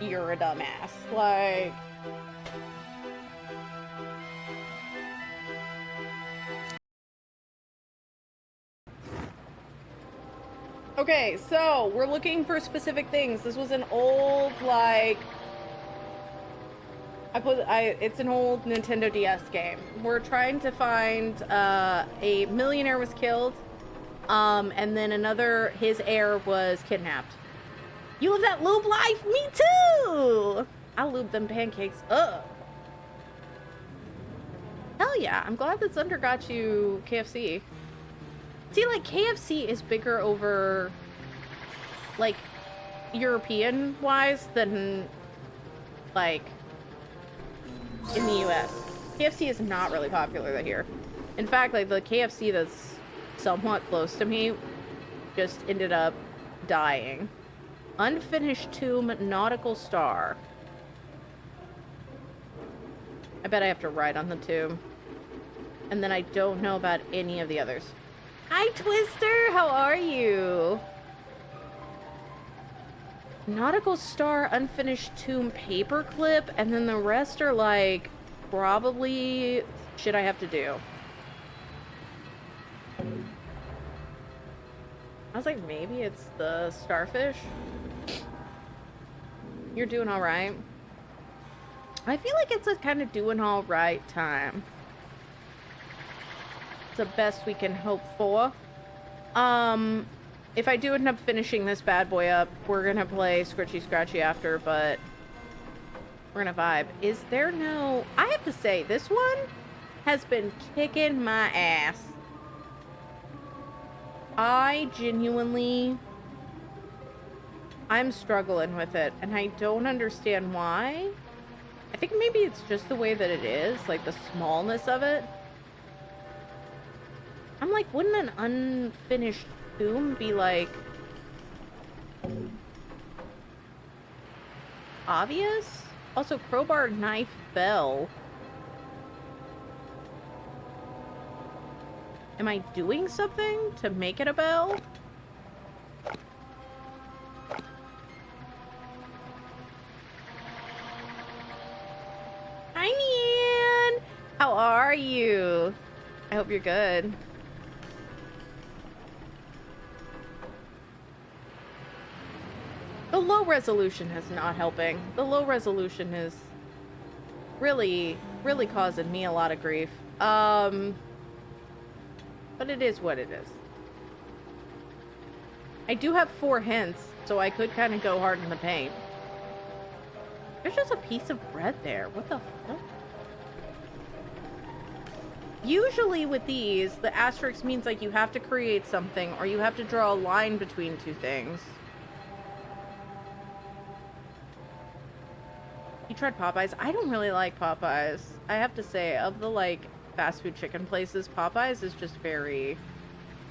you're a dumbass. Like... Okay, so we're looking for specific things. This was an old, like... it's an old Nintendo DS game. We're trying to find, a millionaire was killed, and then his heir was kidnapped. You live that lube life? Me too! I'll lube them pancakes up. Hell yeah, I'm glad that Thunder got you KFC. See, like, KFC is bigger over, like, European-wise than, like, in the US. KFC is not really popular here. In fact, like, the KFC that's somewhat close to me just ended up dying. Unfinished Tomb Nautical Star. I bet I have to write on the tomb. And then I don't know about any of the others. Hi, Twister! How are you? Nautical Star, Unfinished Tomb Paperclip, and then the rest are, like, probably shit I have to do. I was like, maybe it's the starfish? You're doing alright? I feel like it's a kind of doing alright time. It's the best we can hope for. If I do end up finishing this bad boy up, we're gonna play Scritchy Scratchy after, but we're gonna vibe. Is there no... I have to say, this one has been kicking my ass. I'm struggling with it, and I don't understand why. I think maybe it's just the way that it is, like the smallness of it. I'm like, wouldn't an unfinished tomb be like obvious? Also, crowbar, knife, bell. Am I doing something to make it a bell? Hi, Nian! How are you? I hope you're good. The low resolution is not helping. The low resolution is really causing me a lot of grief. But it is what it is. I do have 4 hints, so I could kind of go hard in the paint. There's just a piece of bread there. What the fuck? Usually with these, the asterisk means like you have to create something or you have to draw a line between 2 things. You tried Popeyes? I don't really like Popeyes. I have to say, of the, like, fast food chicken places, Popeyes is just very...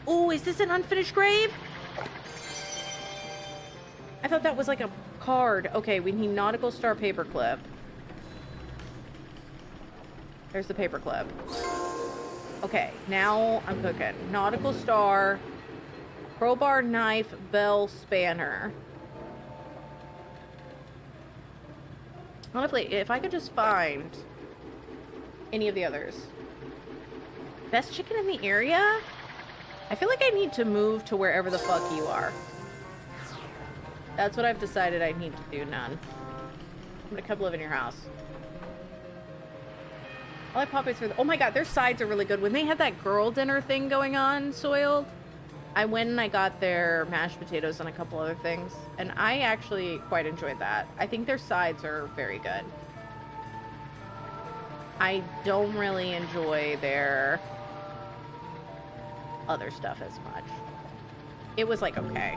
Ooh, is this an unfinished grave? I thought that was like a card. Okay, we need Nautical Star paperclip. There's the paperclip. Okay, now I'm cooking. Nautical Star, crowbar, knife, bell, spanner. Honestly, if I could just find any of the others. Best chicken in the area? I feel like I need to move to wherever the fuck you are. That's what I've decided I need to do, none. I'm gonna come live in your house. I like Popeyes for the... Oh my god, their sides are really good. When they had that girl dinner thing going on, Soiled, I went and I got their mashed potatoes and a couple other things. And I actually quite enjoyed that. I think their sides are very good. I don't really enjoy their other stuff as much. It was like, okay.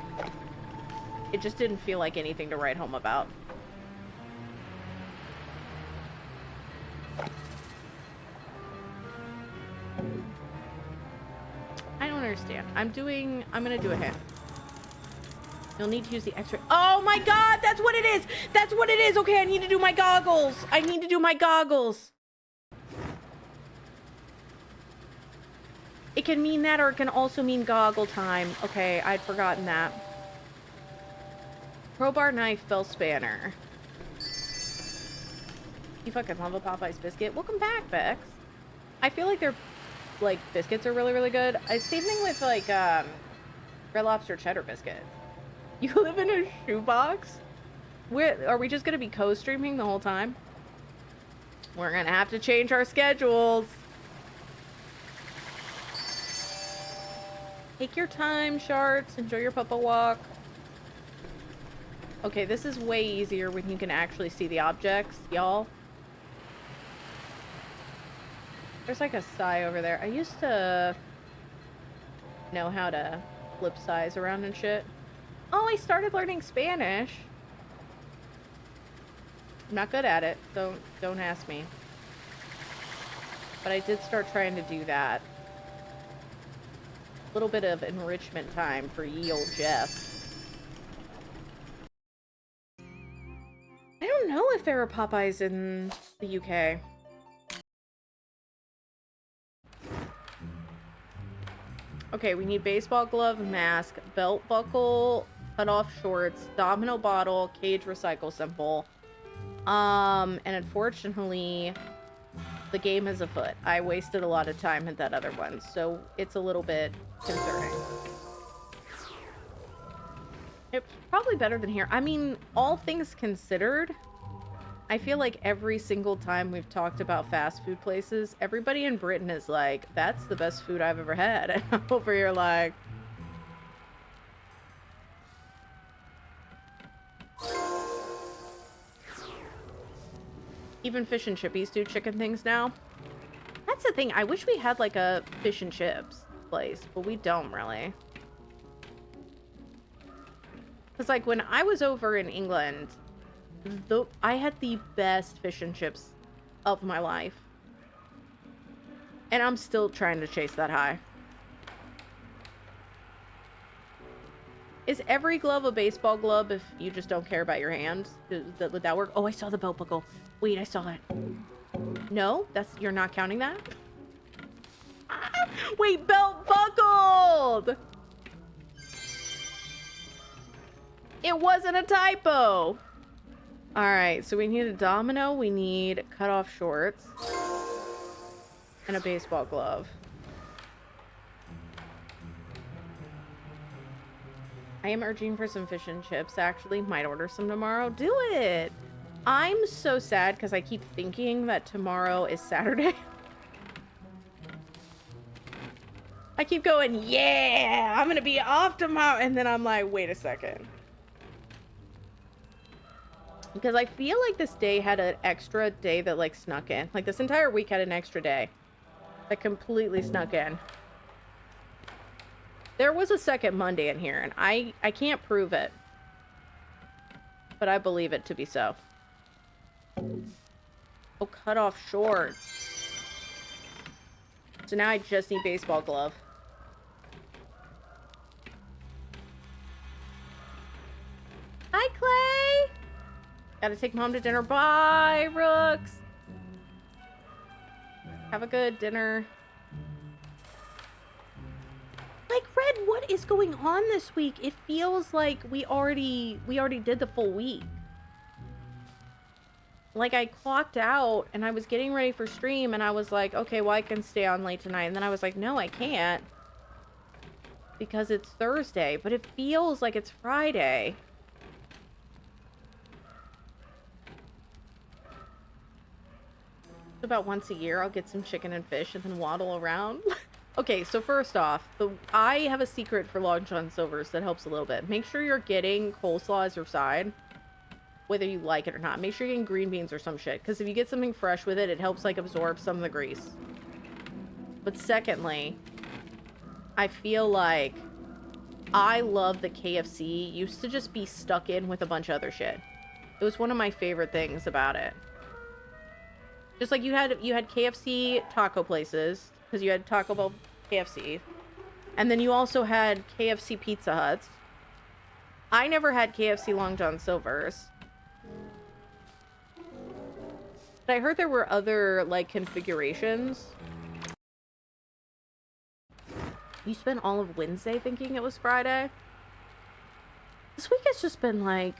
It just didn't feel like anything to write home about. I don't understand. I'm gonna do a hint. You'll need to use the x-ray. Oh my god, that's what it is! That's what it is! Okay, I need to do my goggles! I need to do my goggles! It can mean that, or it can also mean goggle time. Okay, I'd forgotten that. Crowbar, knife, bell, spanner. You fucking love a Popeye's biscuit. Welcome back, Bex. I feel like their, like, biscuits are really, really good. Same thing with, like, Red Lobster cheddar biscuits. You live in a shoebox? Are we just gonna be co-streaming the whole time? We're gonna have to change our schedules. Take your time, Sharts. Enjoy your puppa walk. Okay, this is way easier when you can actually see the objects, y'all. There's like a sigh over there. I used to know how to flip size around and shit. Oh, I started learning Spanish. I'm not good at it. Don't ask me. But I did start trying to do that. A little bit of enrichment time for ye old Jeff. I don't know if there are Popeyes in the UK. Okay, we need baseball glove, mask, belt buckle, cut off shorts, domino bottle, cage recycle symbol. And unfortunately, the game is afoot. I wasted a lot of time at that other one, so it's a little bit concerning. It's probably better than here. I mean, all things considered, I feel like every single time we've talked about fast food places, everybody in Britain is like, that's the best food I've ever had. And I'm over here like... Even fish and chippies do chicken things now. That's the thing. I wish we had like a fish and chips place, but we don't really. Because like when I was over in England, I had the best fish and chips of my life. And I'm still trying to chase that high. Is every glove a baseball glove if you just don't care about your hands? Would that work? Oh, I saw the belt buckle. Wait, I saw it. No? You're not counting that? Ah, wait, belt buckled! It wasn't a typo! Alright, so we need a domino, we need cut off shorts, and a baseball glove. I am urging for some fish and chips, actually. Might order some tomorrow. Do it! I'm so sad because I keep thinking that tomorrow is Saturday. I keep going, yeah, I'm gonna be off tomorrow. And then I'm like, wait a second. Because I feel like this day had an extra day that like snuck in. Like this entire week had an extra day that completely snuck in. There was a second Monday in here, and I can't prove it. But I believe it to be so. Oh, cut off shorts. So now I just need baseball glove. Hi, Clay! Gotta take mom to dinner. Bye, Rooks! Have a good dinner. Like, Red, what is going on this week? It feels like we already did the full week. Like, I clocked out, and I was getting ready for stream, and I was like, okay, well, I can stay on late tonight. And then I was like, no, I can't. Because it's Thursday, but it feels like it's Friday. About once a year, I'll get some chicken and fish and then waddle around. Okay, so first off, I have a secret for Long John Silver's that helps a little bit. Make sure you're getting coleslaw as your side, whether you like it or not. Make sure you're getting green beans or some shit, because if you get something fresh with it, it helps like absorb some of the grease. But secondly, I feel like I love the KFC used to just be stuck in with a bunch of other shit. It was one of my favorite things about it. Just like you had KFC taco places, because you had Taco Bell KFC. And then you also had KFC Pizza Huts. I never had KFC Long John Silver's. But I heard there were other, like, configurations. You spent all of Wednesday thinking it was Friday? This week has just been, like...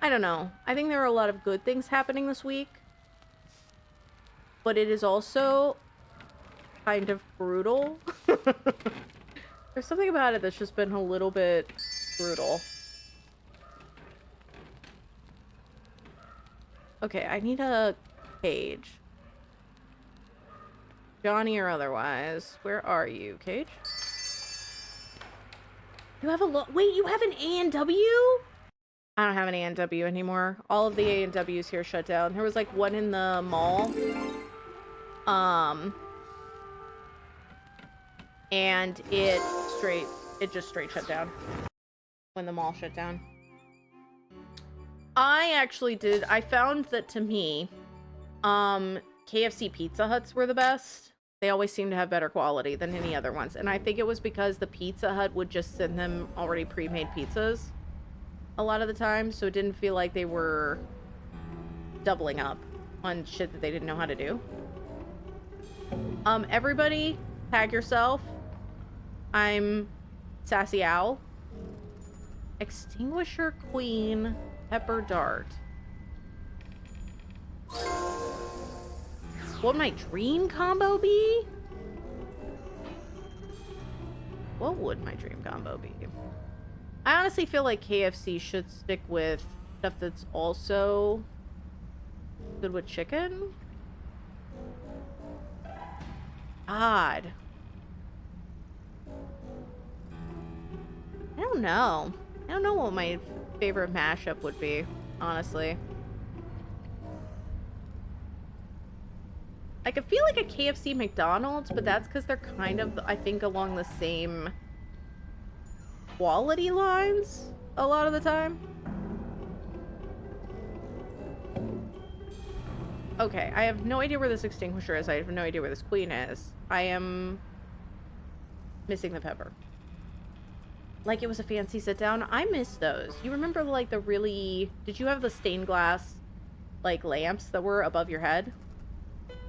I don't know. I think there are a lot of good things happening this week. but it is also kind of brutal. There's something about it that's just been a little bit brutal. Okay, I need a cage. Johnny or otherwise. Where are you, Cage? You have a wait, you have an A&W? I don't have an A&W anymore. All of the A&Ws here shut down. There was like one in the mall. And it just straight shut down when the mall shut down. I found that to me, KFC Pizza Huts were the best. They always seem to have better quality than any other ones. And I think it was because the Pizza Hut would just send them already pre-made pizzas a lot of the time. So it didn't feel like they were doubling up on shit that they didn't know how to do. Everybody, tag yourself. I'm Sassy Owl. Extinguisher Queen Pepper Dart. What would my dream combo be? What would my dream combo be? I honestly feel like KFC should stick with stuff that's also good with chicken. Odd. I don't know. I don't know what my favorite mashup would be, honestly. I could feel like a KFC McDonald's, but that's because they're kind of, I think, along the same quality lines a lot of the time. Okay, I have no idea where this extinguisher is. I have no idea where this queen is. I am missing the pepper. Like it was a fancy sit down. I miss those. You remember like the really... Did you have the stained glass like lamps that were above your head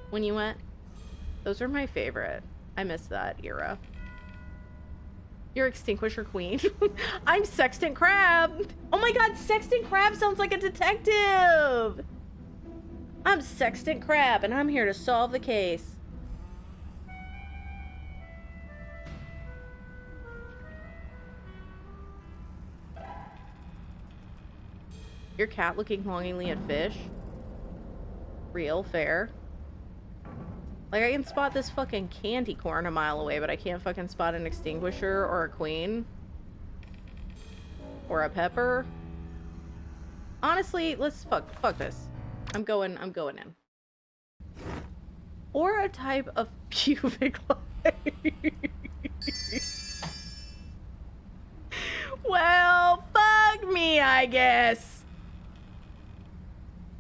when you went? Those are my favorite. I miss that era. You're Extinguisher Queen. I'm Sextant Crab. Oh my god, Sextant Crab sounds like a detective. I'm Sextant Crab and I'm here to solve the case. Your cat looking longingly at fish. Real fair. Like, I can spot this fucking candy corn a mile away, but I can't fucking spot an extinguisher or a queen. Or a pepper. Honestly, let's fuck this. I'm going in. Or a type of pubic light. Well, fuck me, I guess.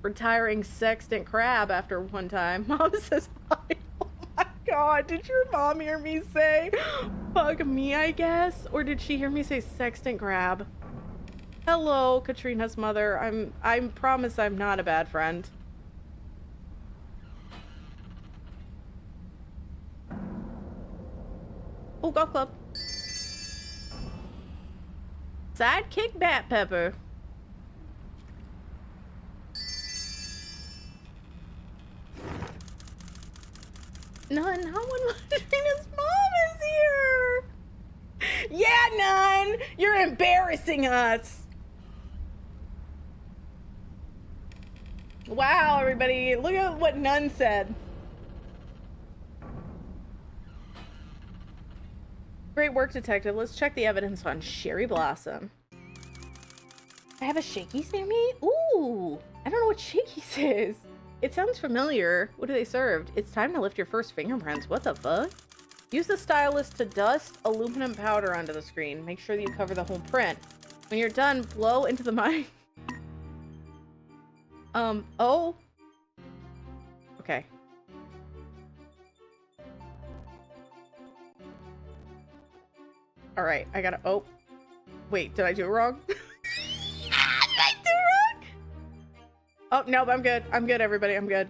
Retiring Sextant Crab after one time. Mom says hi. Oh my god, did your mom hear me say fuck me, I guess? Or did she hear me say Sextant Crab? Hello, Katrina's mother. I promise I'm not a bad friend. Oh, golf club. Sidekick Bat Pepper. None. How would Katrina's mom is here? Yeah, None. You're embarrassing us. Wow, everybody. Look at what None said. Great work, detective. Let's check the evidence on Sherry Blossom. I have a Shakey's near me? Ooh. I don't know what Shakey's is. It sounds familiar. What do they serve? It's time to lift your first fingerprints. What the fuck? Use the stylus to dust aluminum powder onto the screen. Make sure that you cover the whole print. When you're done, blow into the mic. Oh. Okay. Alright, I gotta... Oh. Wait, did I do it wrong? Did I do it wrong? Oh, nope, I'm good. I'm good, everybody. I'm good.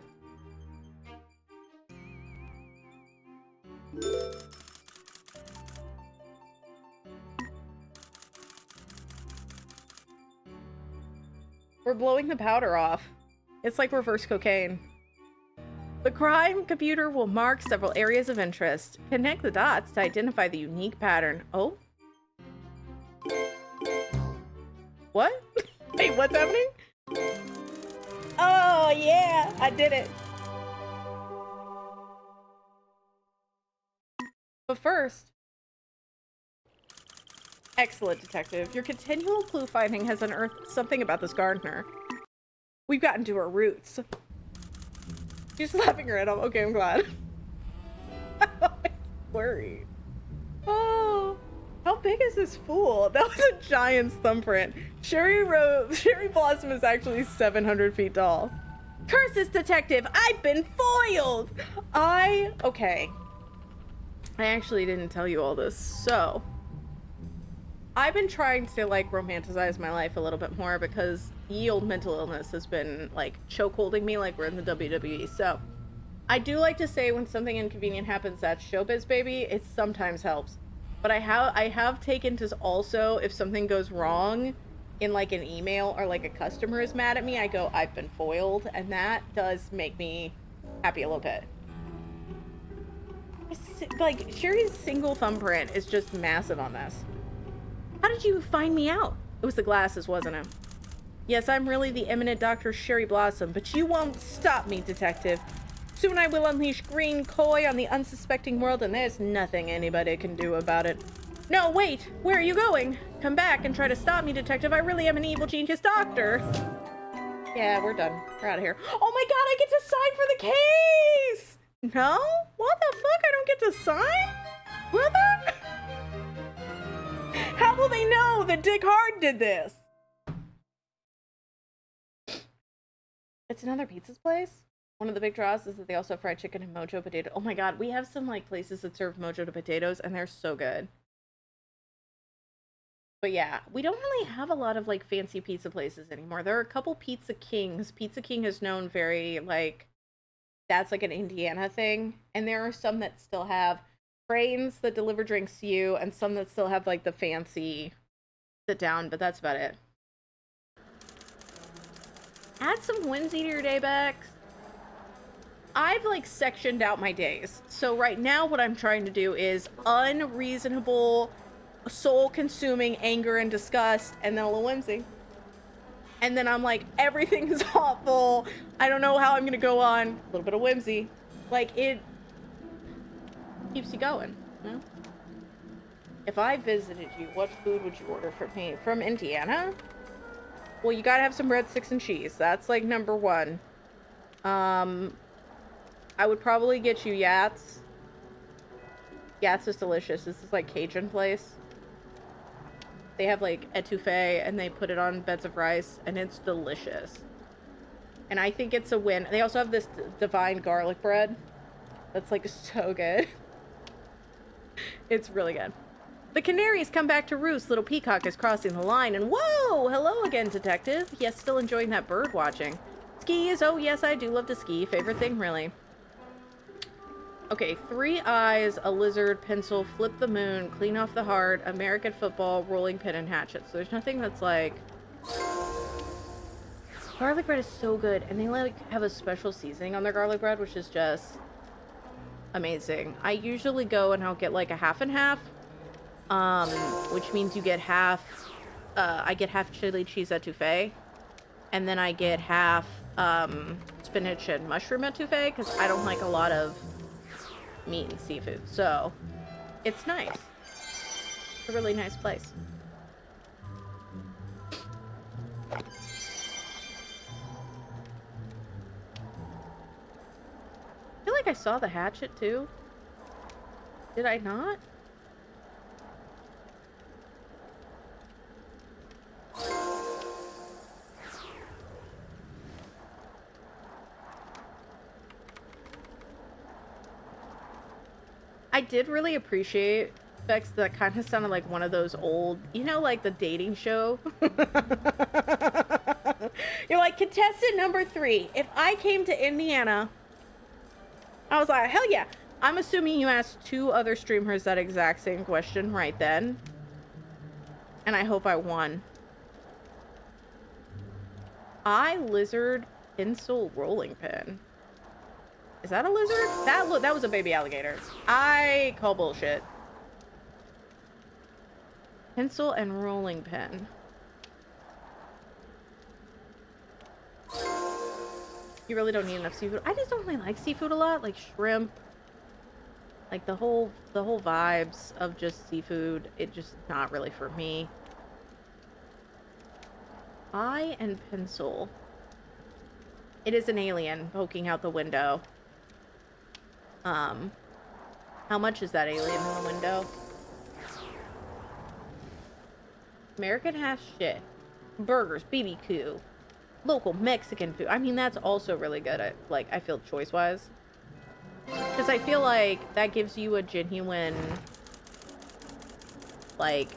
We're blowing the powder off. It's like reverse cocaine. The crime computer will mark several areas of interest. Connect the dots to identify the unique pattern. Oh? What? Wait, what's happening? Oh, yeah, I did it. But first, excellent, detective. Your continual clue finding has unearthed something about this gardener. We've gotten to her roots. You're slapping her head off. Okay, I'm glad. I'm worried. Oh, how big is this fool? That was a giant's thumbprint. Cherry Blossom is actually 700 feet tall. Curses, detective! I've been foiled! Okay. I actually didn't tell you all this, so I've been trying to like romanticize my life a little bit more because ye old mental illness has been like chokeholding me like we're in the WWE. So I do like to say when something inconvenient happens, that's showbiz, baby. It sometimes helps. But I have taken to also, if something goes wrong in like an email or like a customer is mad at me, I go, I've been foiled, and that does make me happy a little bit. Like, Sherry's single thumbprint is just massive on this. How did you find me out? It was the glasses, wasn't it? Yes, I'm really the eminent Dr. Sherry Blossom, but you won't stop me, detective. Soon I will unleash green koi on the unsuspecting world, and there's nothing anybody can do about it. No, wait! Where are you going? Come back and try to stop me, detective. I really am an evil genius doctor. Yeah, we're done. We're out of here. Oh my god, I get to sign for the case! No? What the fuck? I don't get to sign? What the? How will they know that Dick Hard did this? It's another pizza's place. One of the big draws is that they also have fried chicken and mojo potato. Oh my god, we have some like places that serve mojo to potatoes and they're so good. But yeah, we don't really have a lot of like fancy pizza places anymore. There are a couple Pizza Kings. Pizza King is known very like, that's like an Indiana thing. And there are some that still have trains that deliver drinks to you and some that still have like the fancy sit down, but that's about it. Add some whimsy to your day, Bex. I've like sectioned out my days. So right now what I'm trying to do is unreasonable, soul-consuming anger and disgust, and then a little whimsy. And then I'm like, everything is awful. I don't know how I'm gonna go on. A little bit of whimsy. Like, it keeps you going, you know? If I visited you, what food would you order from me? From Indiana? Well, you gotta have some breadsticks and cheese. That's like number one. I would probably get you Yats. Yats is delicious. This is like Cajun place. They have like etouffee and they put it on beds of rice and it's delicious. And I think it's a win. They also have this divine garlic bread. That's like so good. It's really good. The canaries come back to roost. Little Peacock is crossing the line and whoa! Hello again, detective. Yes, still enjoying that bird watching. Skis. Oh yes, I do love to ski. Favorite thing, really. Okay, 3 eyes, a lizard, pencil, flip the moon, clean off the heart, American football, rolling pin, and hatchet. So there's nothing that's like... Garlic bread is so good, and they like have a special seasoning on their garlic bread, which is just amazing. I usually go and I'll get like a half and half, which means you get half, I get half chili cheese etouffee, and then I get half spinach and mushroom etouffee, because I don't like a lot of meat and seafood, so it's nice. It's a really nice place. I feel like I saw the hatchet too. Did I not? I did really appreciate Bex. That kind of sounded like one of those old, you know, like the dating show. You're like, contestant number 3. If I came to Indiana, I was like, hell yeah. I'm assuming you asked 2 other streamers that exact same question right then. And I hope I won. Eye lizard pencil rolling pin. Is that a lizard? That was a baby alligator. I call bullshit. Pencil and rolling pin. You really don't need enough seafood. I just don't really like seafood a lot, like shrimp. Like the whole vibes of just seafood, it just not really for me. Eye and pencil. It is an alien poking out the window. How much is that alien in the window? American has shit. Burgers, BBQ. Local Mexican food. I mean, that's also really good at, like, I feel choice-wise. Because I feel like that gives you a genuine, like,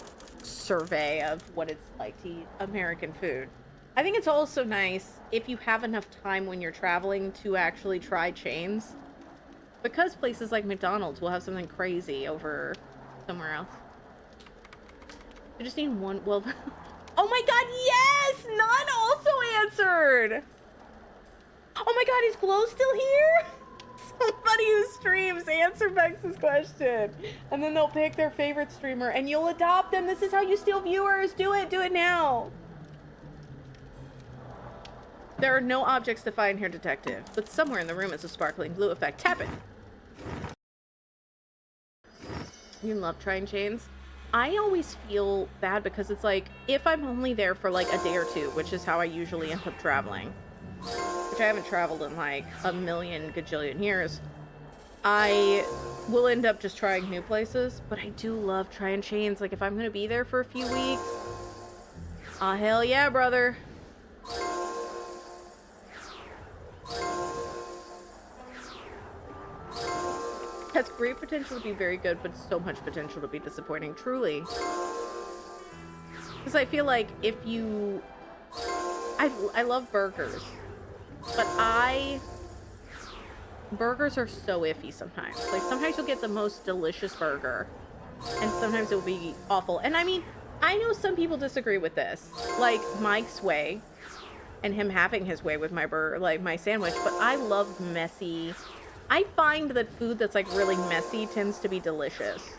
survey of what it's like to eat American food. I think it's also nice if you have enough time when you're traveling to actually try chains. Because places like McDonald's will have something crazy over somewhere else. I just need one, well... Oh my god, yes! None also answered! Oh my god, is Glow still here? Somebody who streams answer Vex's question. And then they'll pick their favorite streamer and you'll adopt them. This is how you steal viewers. Do it now. There are no objects to find here, detective. But somewhere in the room is a sparkling blue effect. Tap it. You love trying chains? I always feel bad because it's like, if I'm only there for like a day or two, which is how I usually end up traveling, which I haven't traveled in like a million gajillion years, I will end up just trying new places, but I do love trying chains. Like if I'm gonna be there for a few weeks, hell yeah, brother. Has great potential to be very good, but so much potential to be disappointing, truly. Because I feel like if you... I love burgers, but burgers are so iffy sometimes. Like, sometimes you'll get the most delicious burger, and sometimes it will be awful. And I mean, I know some people disagree with this. Like, Mike's way, and him having his way with my burger, like, my sandwich, but I love messy... I find that food that's like really messy tends to be delicious.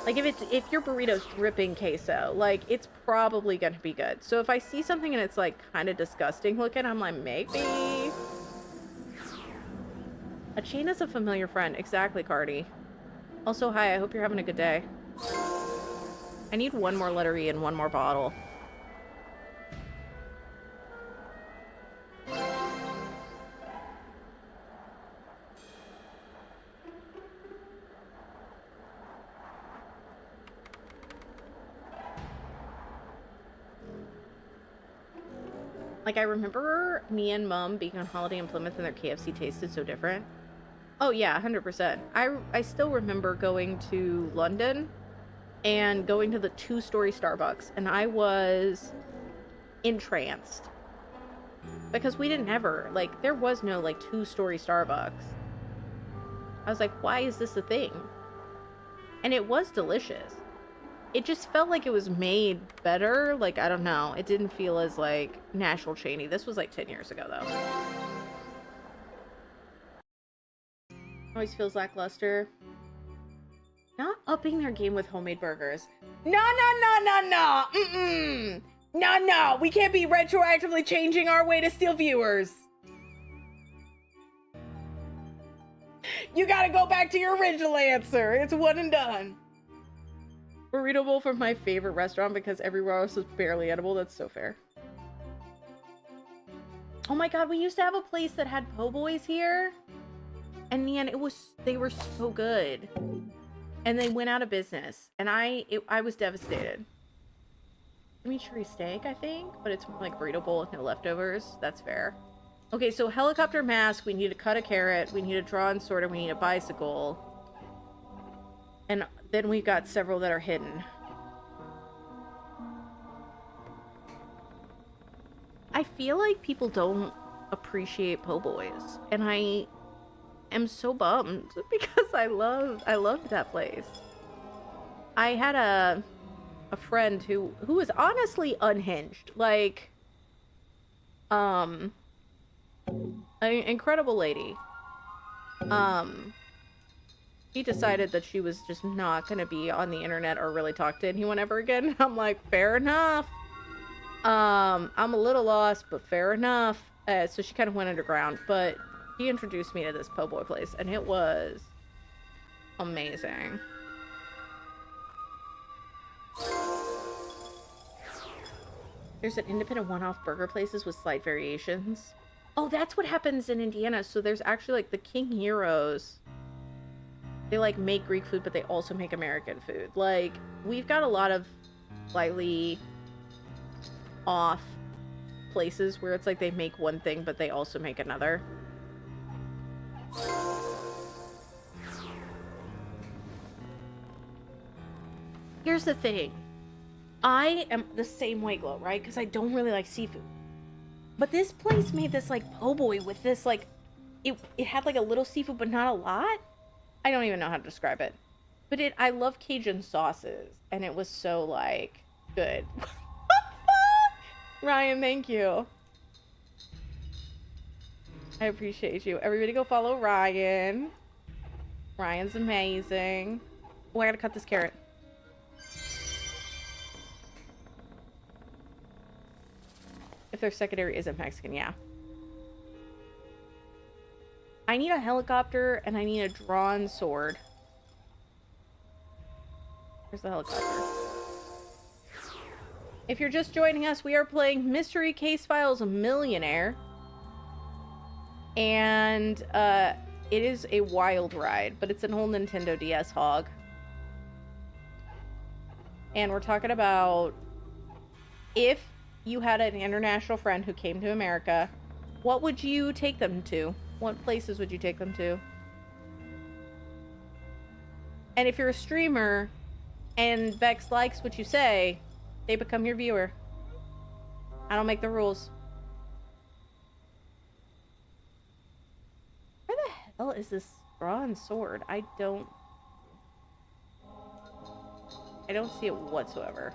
Like if your burrito's dripping queso, like it's probably gonna be good. So if I see something and it's like kind of disgusting looking, I'm like, maybe. A chain is a familiar friend. Exactly, Cardi. Also, hi, I hope you're having a good day. I need one more letter E and one more bottle. Like, I remember me and Mom being on holiday in Plymouth and their KFC tasted so different. Oh, yeah, 100%. I still remember going to London and going to the 2-story Starbucks, and I was entranced. Because we didn't ever, like, there was no, like, 2-story Starbucks. I was like, why is this a thing? And it was delicious. It just felt like it was made better. Like, I don't know. It didn't feel as, like, National Chainy. This was, like, 10 years ago, though. Always feels lackluster. Not upping their game with homemade burgers. No. Mm-mm. No. We can't be retroactively changing our way to steal viewers. You gotta go back to your original answer. It's one and done. Burrito bowl from my favorite restaurant because everywhere else is barely edible. That's so fair. Oh my god, we used to have a place that had po' boys here. And man, they were so good. And they went out of business. And I was devastated. Chimichurri steak, I think. But it's more like burrito bowl with no leftovers. That's fair. Okay, so helicopter mask. We need to cut a carrot. We need to draw and sort it. We need a bicycle. And then we've got several that are hidden. I feel like people don't appreciate po' boys. And I am so bummed because I loved that place. I had a friend who was honestly unhinged. Like, an incredible lady. She decided that she was just not going to be on the internet or really talk to anyone ever again. I'm like, fair enough. I'm a little lost, but fair enough. So she kind of went underground, but she introduced me to this po' boy place, and it was amazing. There's an independent one-off burger places with slight variations. Oh, that's what happens in Indiana. So there's actually, like, the King Heroes. They, like, make Greek food, but they also make American food. Like, we've got a lot of slightly off places where it's like they make one thing, but they also make another. Here's the thing. I am the same way, Glow, right? Because I don't really like seafood. But this place made this, like, po' boy with this, like, it had, like, a little seafood, but not a lot. I don't even know how to describe it. But I love Cajun sauces. And it was so, like, good. Ryan, thank you. I appreciate you. Everybody go follow Ryan. Ryan's amazing. Oh, I gotta cut this carrot. If their secondary isn't Mexican, yeah. I need a helicopter and I need a drawn sword. Where's the helicopter? If you're just joining us, we are playing Mystery Case Files MillionHeir. And it is a wild ride, but it's an old Nintendo DS hog. And we're talking about if you had an international friend who came to America, what would you take them to? What places would you take them to? And if you're a streamer and Bex likes what you say, they become your viewer. I don't make the rules. Where the hell is this drawn sword? I don't see it whatsoever.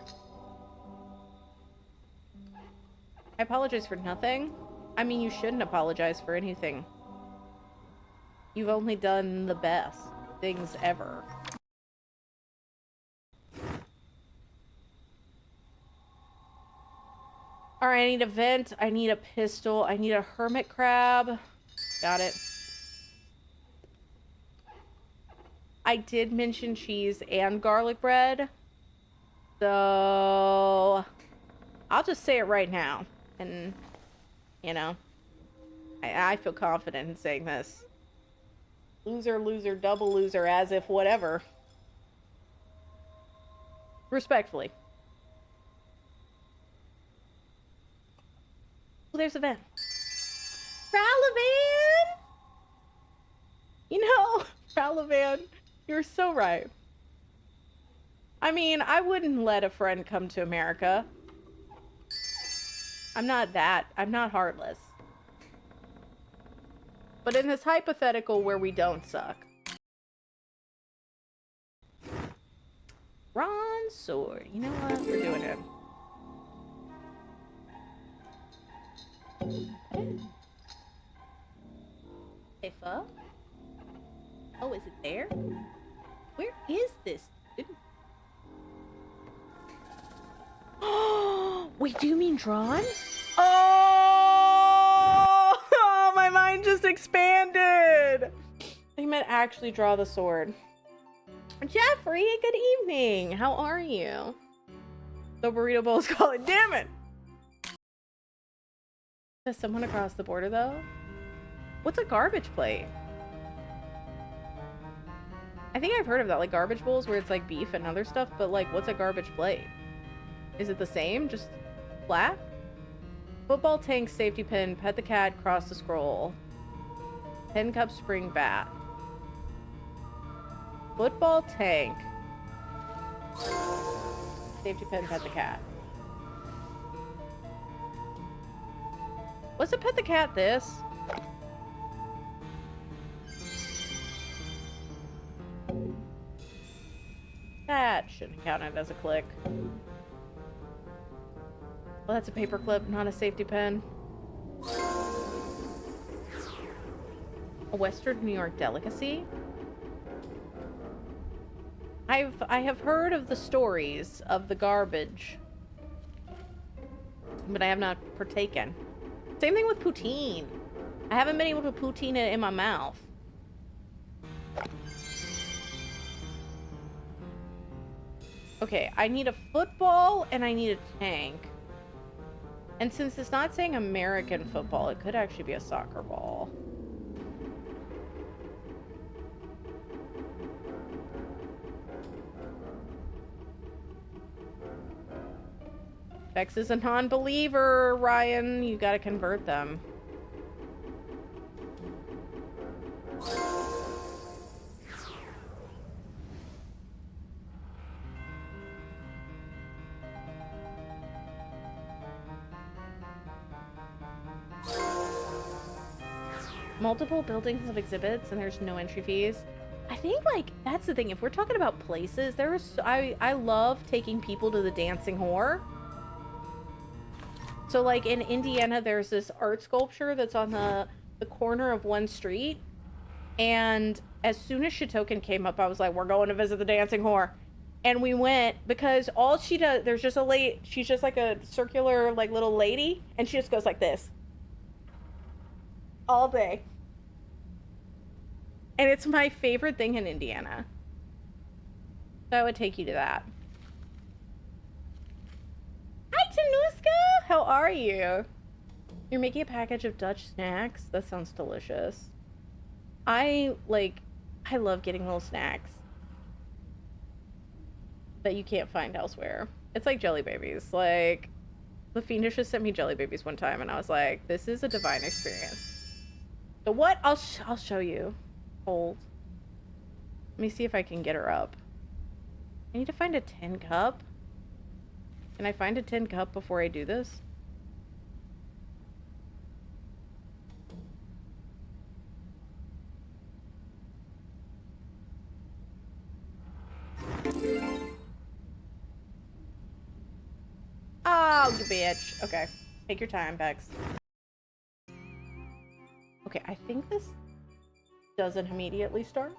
I apologize for nothing. I mean, you shouldn't apologize for anything. You've only done the best things ever. Alright, I need a vent. I need a pistol. I need a hermit crab. Got it. I did mention cheese and garlic bread. So I'll just say it right now. And, you know, I feel confident in saying this. Loser, loser, double loser, as if whatever. Respectfully. Oh, there's a vent. Ralavan! You know, Ralavan, you're so right. I mean, I wouldn't let a friend come to America. I'm not heartless. But in this hypothetical where we don't suck. Ron sword. You know what? We're doing it. Hey, Fo? Oh, is it there? Where is this? Oh, wait, do you mean drawn? Oh, my mind just expanded. I meant actually draw the sword. Jeffrey, good evening. How are you? The burrito bowl's calling. Damn it. Does someone across the border, though? What's a garbage plate? I think I've heard of that, like garbage bowls where it's like beef and other stuff, but like, what's a garbage plate? Is it the same? Just flat? Football tank, safety pin, pet the cat, cross the scroll. 10 cup spring bat. Football tank. Safety pin, pet the cat. Was it pet the cat this? That shouldn't count it as a click. Well, that's a paper clip, not a safety pin. A Western New York delicacy? I have heard of the stories of the garbage, but I have not partaken. Same thing with poutine. I haven't been able to poutine it in my mouth. Okay, I need a football and I need a tank. And since it's not saying American football, it could actually be a soccer ball. Bex is a non-believer, Ryan. You gotta convert them. Multiple buildings of exhibits and there's no entry fees. I think, like, that's the thing. If we're talking about places, I love taking people to the Dancing Whore. So, like, in Indiana, there's this art sculpture that's on the corner of one street. And as soon as Shitoken came up, I was like, we're going to visit the Dancing Whore. And we went because all she does, there's just a lady, she's just like a circular, like, little lady. And she just goes like this. All day. And it's my favorite thing in Indiana. So I would take you to that. Hi, Tanuska! How are you? You're making a package of Dutch snacks? That sounds delicious. I love getting little snacks that you can't find elsewhere. It's like Jelly Babies. Like, the Fiendish just sent me Jelly Babies one time, and I was like, this is a divine experience. So what? I'll show you. Hold. Let me see if I can get her up. I need to find a tin cup. Can I find a tin cup before I do this? Oh, you bitch. Okay. Take your time, Bex. Okay, I think this doesn't immediately start.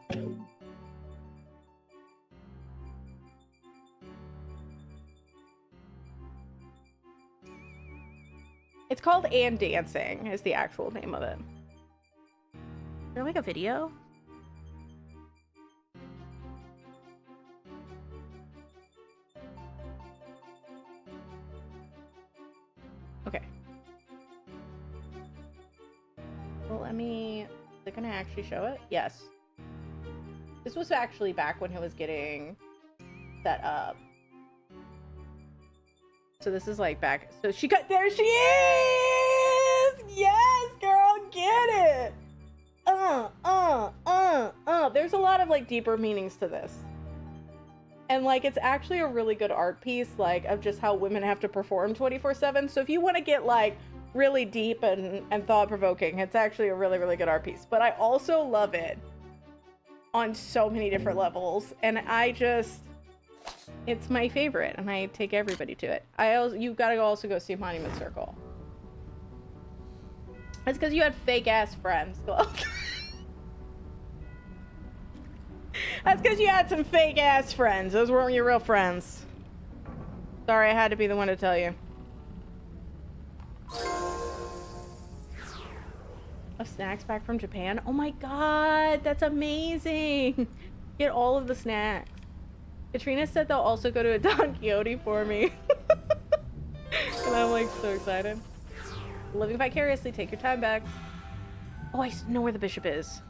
It's called And Dancing is the actual name of it. Is there like a video? Okay. Well, let me... Is it gonna actually show it? Yes. This was actually back when it was getting set up. So this is like back... So she got... There she is! Yes, girl, get it! There's a lot of, like, deeper meanings to this. And, like, it's actually a really good art piece, like, of just how women have to perform 24/7. So if you want to get, like, really deep and thought-provoking, it's actually a really, really good art piece. But I also love it on so many different levels. And I just... It's my favorite, and I take everybody to it. You gotta also go see Monument Circle. That's because you had fake-ass friends. That's because you had some fake-ass friends. Those weren't your real friends. Sorry, I had to be the one to tell you. A snacks pack from Japan? Oh my god, that's amazing! Get all of the snacks. Katrina said they'll also go to a Don Quixote for me. And I'm like so excited. Living vicariously, take your time back. Oh, I know where the bishop is.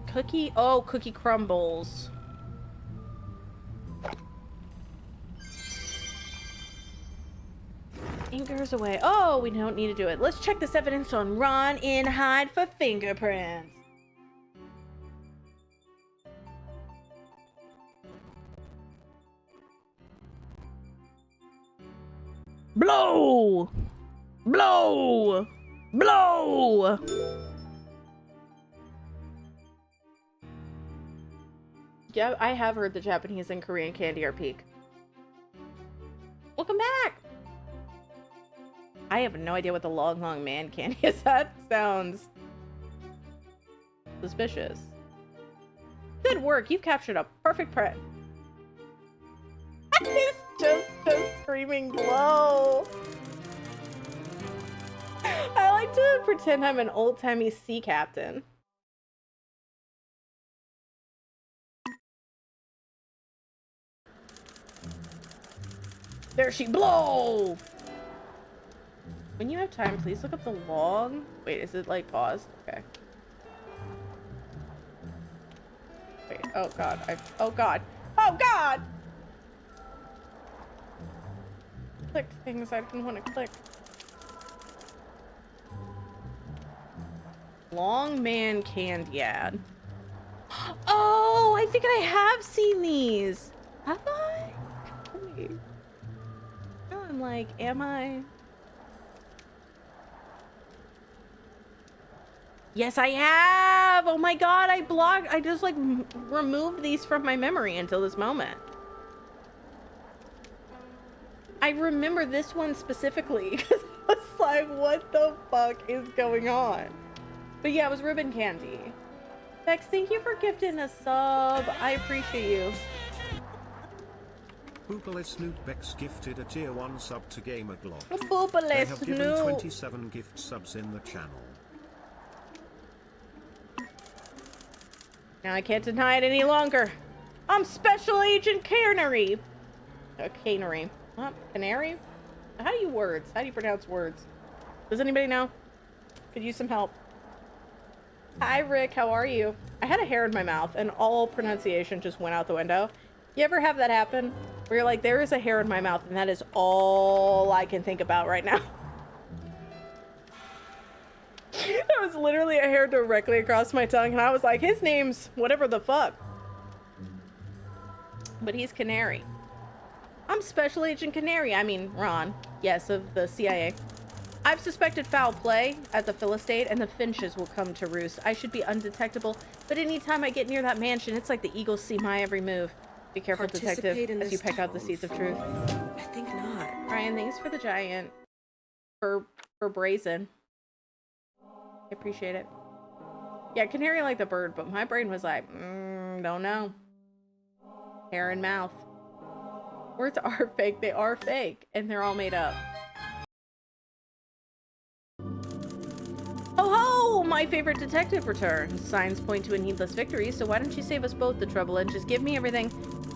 Cookie? Oh, cookie crumbles. Fingers away. Oh, we don't need to do it. Let's check this evidence on Ron in Hide for fingerprints. Blow! Blow! Blow! Yeah, I have heard the Japanese and Korean candy are peak. Welcome back! I have no idea what the long man candy is. That sounds suspicious. Good work. You've captured a perfect prey. He's just screaming glow. I like to pretend I'm an old-timey sea captain. There she blow! When you have time, please look up the log. Wait, is it like paused? Okay. Wait, oh god, oh god. Oh god! Clicked things I didn't want to click. Long man candy ad. Oh, I think I have seen these. Have I? Wait. No, I'm like, am I? Yes, I have. Oh my god, I just like removed these from my memory until this moment. I remember this one specifically because I was like, what the fuck is going on? But yeah, it was ribbon candy. Bex, thank you for gifting a sub. I appreciate you. Boopale Snoop Bex gifted a tier 1 sub to Gamerglog. Boopale They have given Snoop. 27 gift subs in the channel. Now I can't deny it any longer. I'm Special Agent Canary. Canary. What? Canary? How do you words? How do you pronounce words? Does anybody know? Could use some help. Hi Rick, how are you? I had a hair in my mouth and all pronunciation just went out the window. You ever have that happen? Where you're like, there is a hair in my mouth and that is all I can think about right now. There was literally a hair directly across my tongue and I was like, his name's whatever the fuck. But he's Canary. I'm Special Agent Canary. I mean, Ron. Yes, of the CIA. I've suspected foul play at the Phil estate and the Finches will come to roost. I should be undetectable, but anytime I get near that mansion, it's like the eagles see my every move. Be careful, detective, as you peck out the seeds of truth. I think not. Ryan, thanks for the giant. For brazen. I appreciate it. Yeah, canary like the bird, but my brain was like, don't know. Hair and mouth. Words are fake. They are fake, and they're all made up. Oh ho! My favorite detective returns. Signs point to a needless victory, so why don't you save us both the trouble and just give me everything?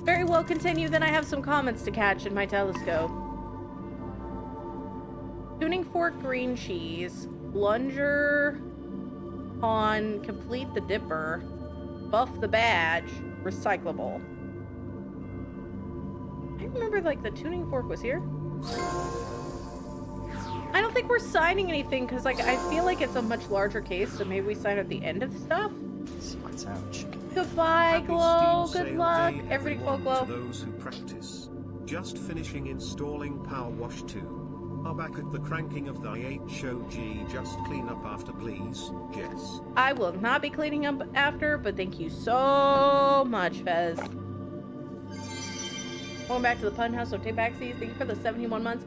Very well, continue, then I have some comments to catch in my telescope. Tuning fork green cheese. Plunger on complete the dipper. Buff the badge. Recyclable. I remember like the tuning fork was here. I don't think we're signing anything because like I feel like it's a much larger case, so maybe we sign at the end of stuff. Secrets out. Goodbye, Happy Glow. Steam Good Sale luck. Day, Everybody call everyone. Glow. To those who practice. Just finishing installing Power Wash 2. Are back at the cranking of the HOG. Just clean up after, please, Jess. I will not be cleaning up after, but thank you so much, Fez. Going back to the pun house, so take back seats. Thank you for the 71 months.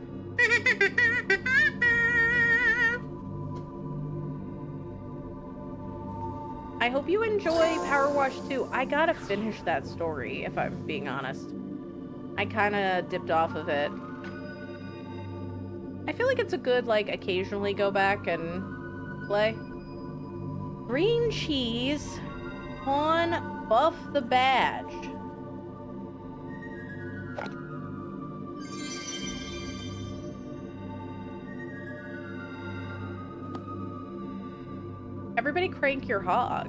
I hope you enjoy Power Wash 2. I gotta finish that story, if I'm being honest. I kind of dipped off of it. I feel like it's a good, like, occasionally go back and play. Green cheese on Buff the Badge. Everybody crank your hog.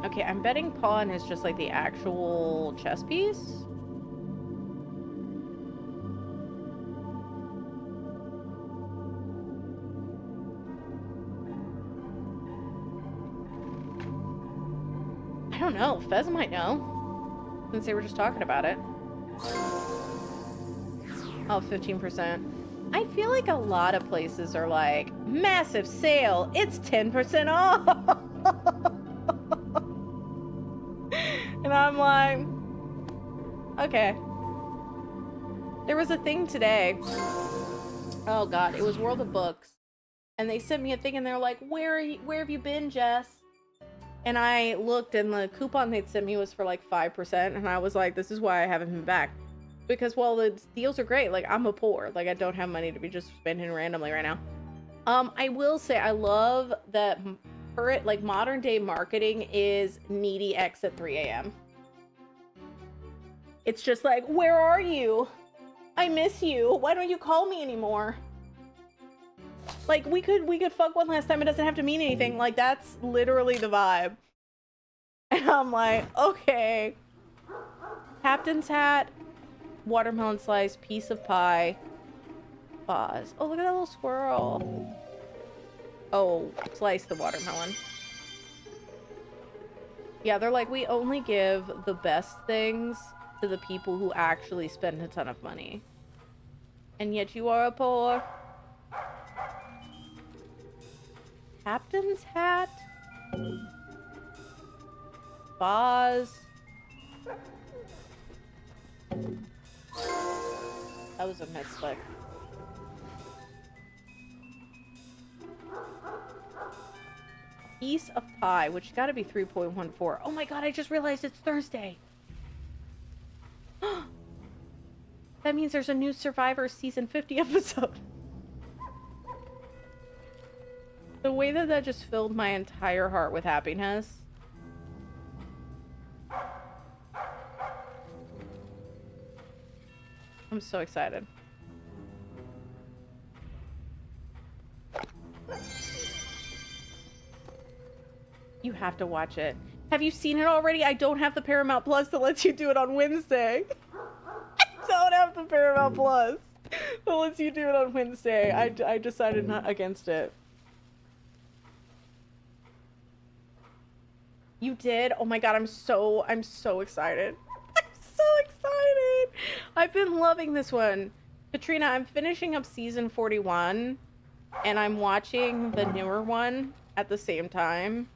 Okay, I'm betting pawn is just like the actual chess piece. I don't know. Fez might know. Since they were just talking about it. Oh, 15%. I feel like a lot of places are like, massive sale, it's 10% off. And I'm like, okay. There was a thing today. Oh god, it was World of Books. And they sent me a thing and they're like, where have you been, Jess? And I looked and the coupon they'd sent me was for like 5%. And I was like, this is why I haven't been back. Because while the deals are great, like I'm a poor. Like I don't have money to be just spending randomly right now. I will say I love that current, like modern day marketing is needy X at 3 a.m. It's just like, where are you? I miss you. Why don't you call me anymore? Like we could fuck one last time. It doesn't have to mean anything. Like that's literally the vibe. And I'm like, okay. Captain's hat, watermelon slice, piece of pie, pause. Oh, look at that little squirrel. Oh, slice the watermelon. Yeah, they're like, we only give the best things to the people who actually spend a ton of money. And yet you are a poor. Captain's hat. Vase. That was a misclick. Piece of pie, which gotta be 3.14. Oh my god, I just realized it's Thursday. That means there's a new Survivor season 50 episode. The way that that just filled my entire heart with happiness. I'm so excited. You have to watch it. Have you seen it already? I don't have the Paramount Plus that lets you do it on Wednesday. I don't have the Paramount Plus that lets you do it on Wednesday. I decided not against it. You did? Oh my god, I'm so excited. I'm so excited. I've been loving this one. Katrina, I'm finishing up season 41 and I'm watching the newer one at the same time.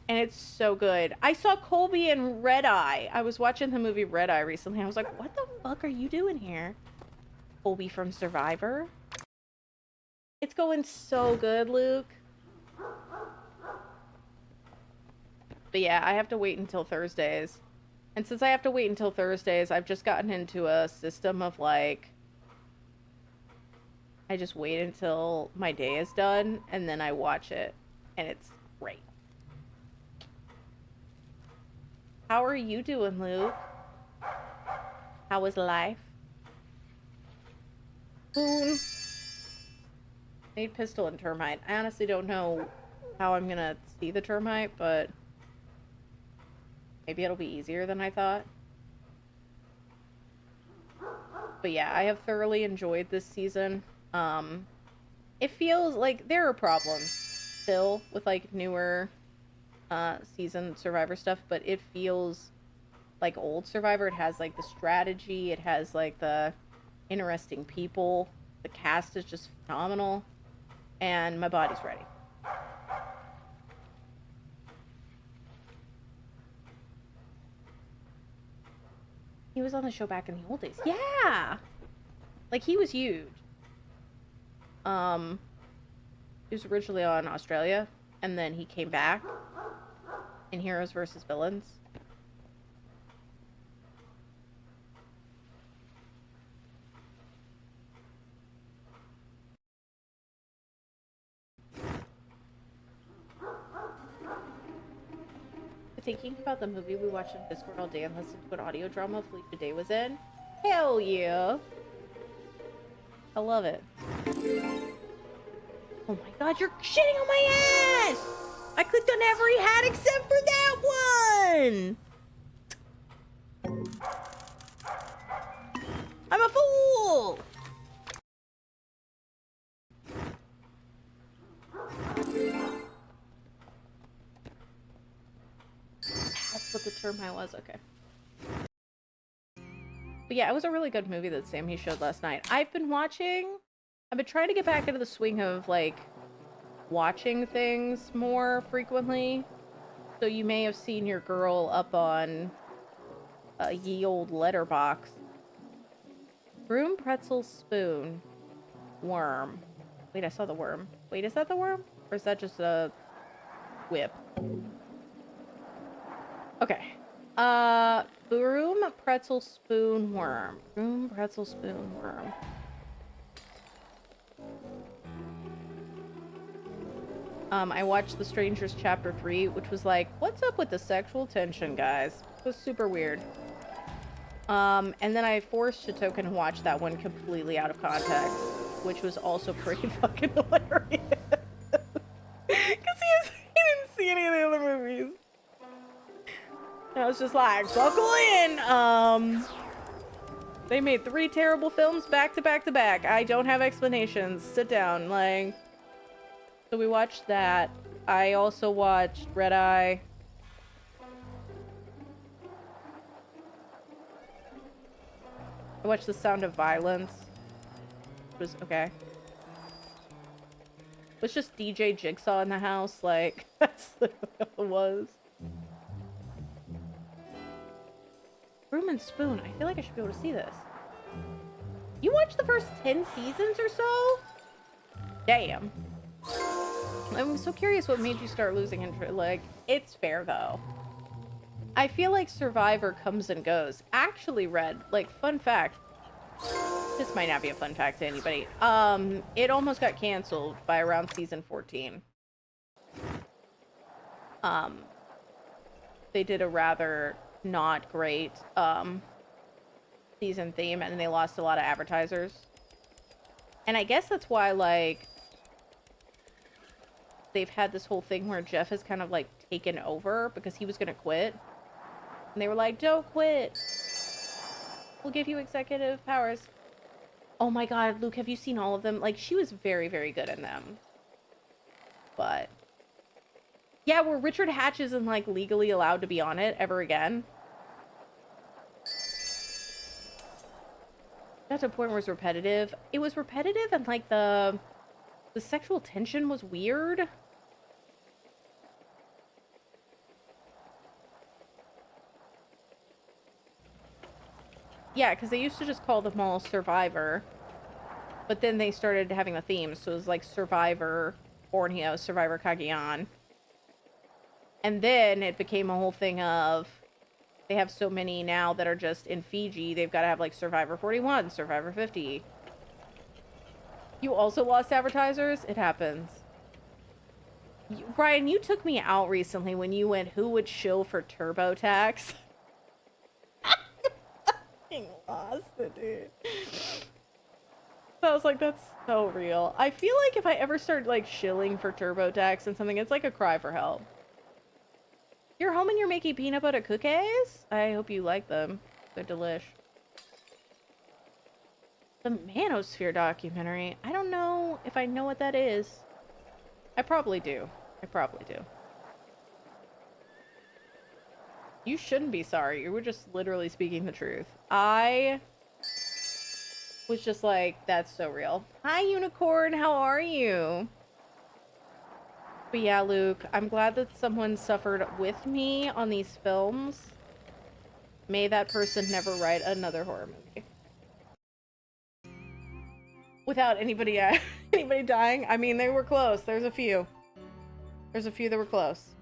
And it's so good. I saw Colby in Red Eye. I was watching the movie Red Eye recently. I was like, what the fuck are you doing here? Colby from Survivor? It's going so good, Luke. But yeah, I have to wait until Thursdays. And since I have to wait until Thursdays, I've just gotten into a system of like, I just wait until my day is done and then I watch it. And it's great. How are you doing, Luke? How is life? Boom. I need pistol and termite. I honestly don't know how I'm gonna see the termite, but maybe it'll be easier than I thought. But yeah, I have thoroughly enjoyed this season. It feels like there are problems still with like newer season Survivor stuff, but it feels like old Survivor. It has like the strategy, it has like the interesting people, the cast is just phenomenal, and my body's ready. He was on the show back in the old days. Yeah, like he was huge. He was originally on Australia and then he came back in Heroes versus Villains. Thinking about the movie we watched on Discord all day and listened to an audio drama Felicia Day was in. Hell yeah. I love it. Oh my god, you're shitting on my ass! I clicked on every hat except for that one! I'm a fool! That's what the termite was, okay. But yeah, it was a really good movie that Sammy showed last night. I've been trying to get back into the swing of, like, watching things more frequently. So you may have seen your girl up on ye old Letterbox Broom, pretzel, spoon, worm. Wait, I saw the worm. Wait, is that the worm? Or is that just a whip? Okay. Broom, pretzel, spoon, worm. Broom, pretzel, spoon, worm. I watched The Strangers Chapter 3, which was like, what's up with the sexual tension, guys? It was super weird. And then I forced Shitoken to watch that one completely out of context, which was also pretty fucking hilarious. Because he didn't see any of the other movies. And I was just like, buckle in! They made 3 terrible films back to back to back. I don't have explanations. Sit down, like... So we watched that. I also watched Red Eye. I watched The Sound of Violence. It was okay. It was just DJ Jigsaw in the house. Like, that's what it was. Broom and Spoon. I feel like I should be able to see this. You watched the first 10 seasons or so? Damn. I'm so curious what made you start losing interest. Like, it's fair though. I feel like Survivor comes and goes. Actually, Red, like, fun fact. This might not be a fun fact to anybody. It almost got canceled by around season 14. They did a rather not great, season theme, and they lost a lot of advertisers. And I guess that's why, like, they've had this whole thing where Jeff has kind of, like, taken over because he was gonna quit. And they were like, don't quit. We'll give you executive powers. Oh my god, Luke, have you seen all of them? Like, she was very, very good in them. But... yeah, where Richard Hatch isn't, like, legally allowed to be on it ever again. Got to a point where it was repetitive. It was repetitive and, like, the sexual tension was weird. Yeah, because they used to just call them all Survivor. But then they started having the themes. So it was like Survivor Borneo, Survivor Cagayan. And then it became a whole thing of... they have so many now that are just in Fiji. They've got to have like Survivor 41, Survivor 50. You also lost advertisers? It happens. Ryan, you took me out recently when you went, who would shill for TurboTax? I lost it, dude. I was like, that's so real. I feel like if I ever start, like, shilling for TurboTax and something, it's like a cry for help. You're home and you're making peanut butter cookies? I hope you like them. They're delish. The Manosphere documentary. I don't know if I know what that is. I probably do. I probably do. You shouldn't be sorry. You were just literally speaking the truth. I was just like, that's so real. Hi, Unicorn. How are you? But yeah, Luke, I'm glad that someone suffered with me on these films. May that person never write another horror movie. Without anybody anybody dying. I mean, they were close. There's a few. There's a few that were close.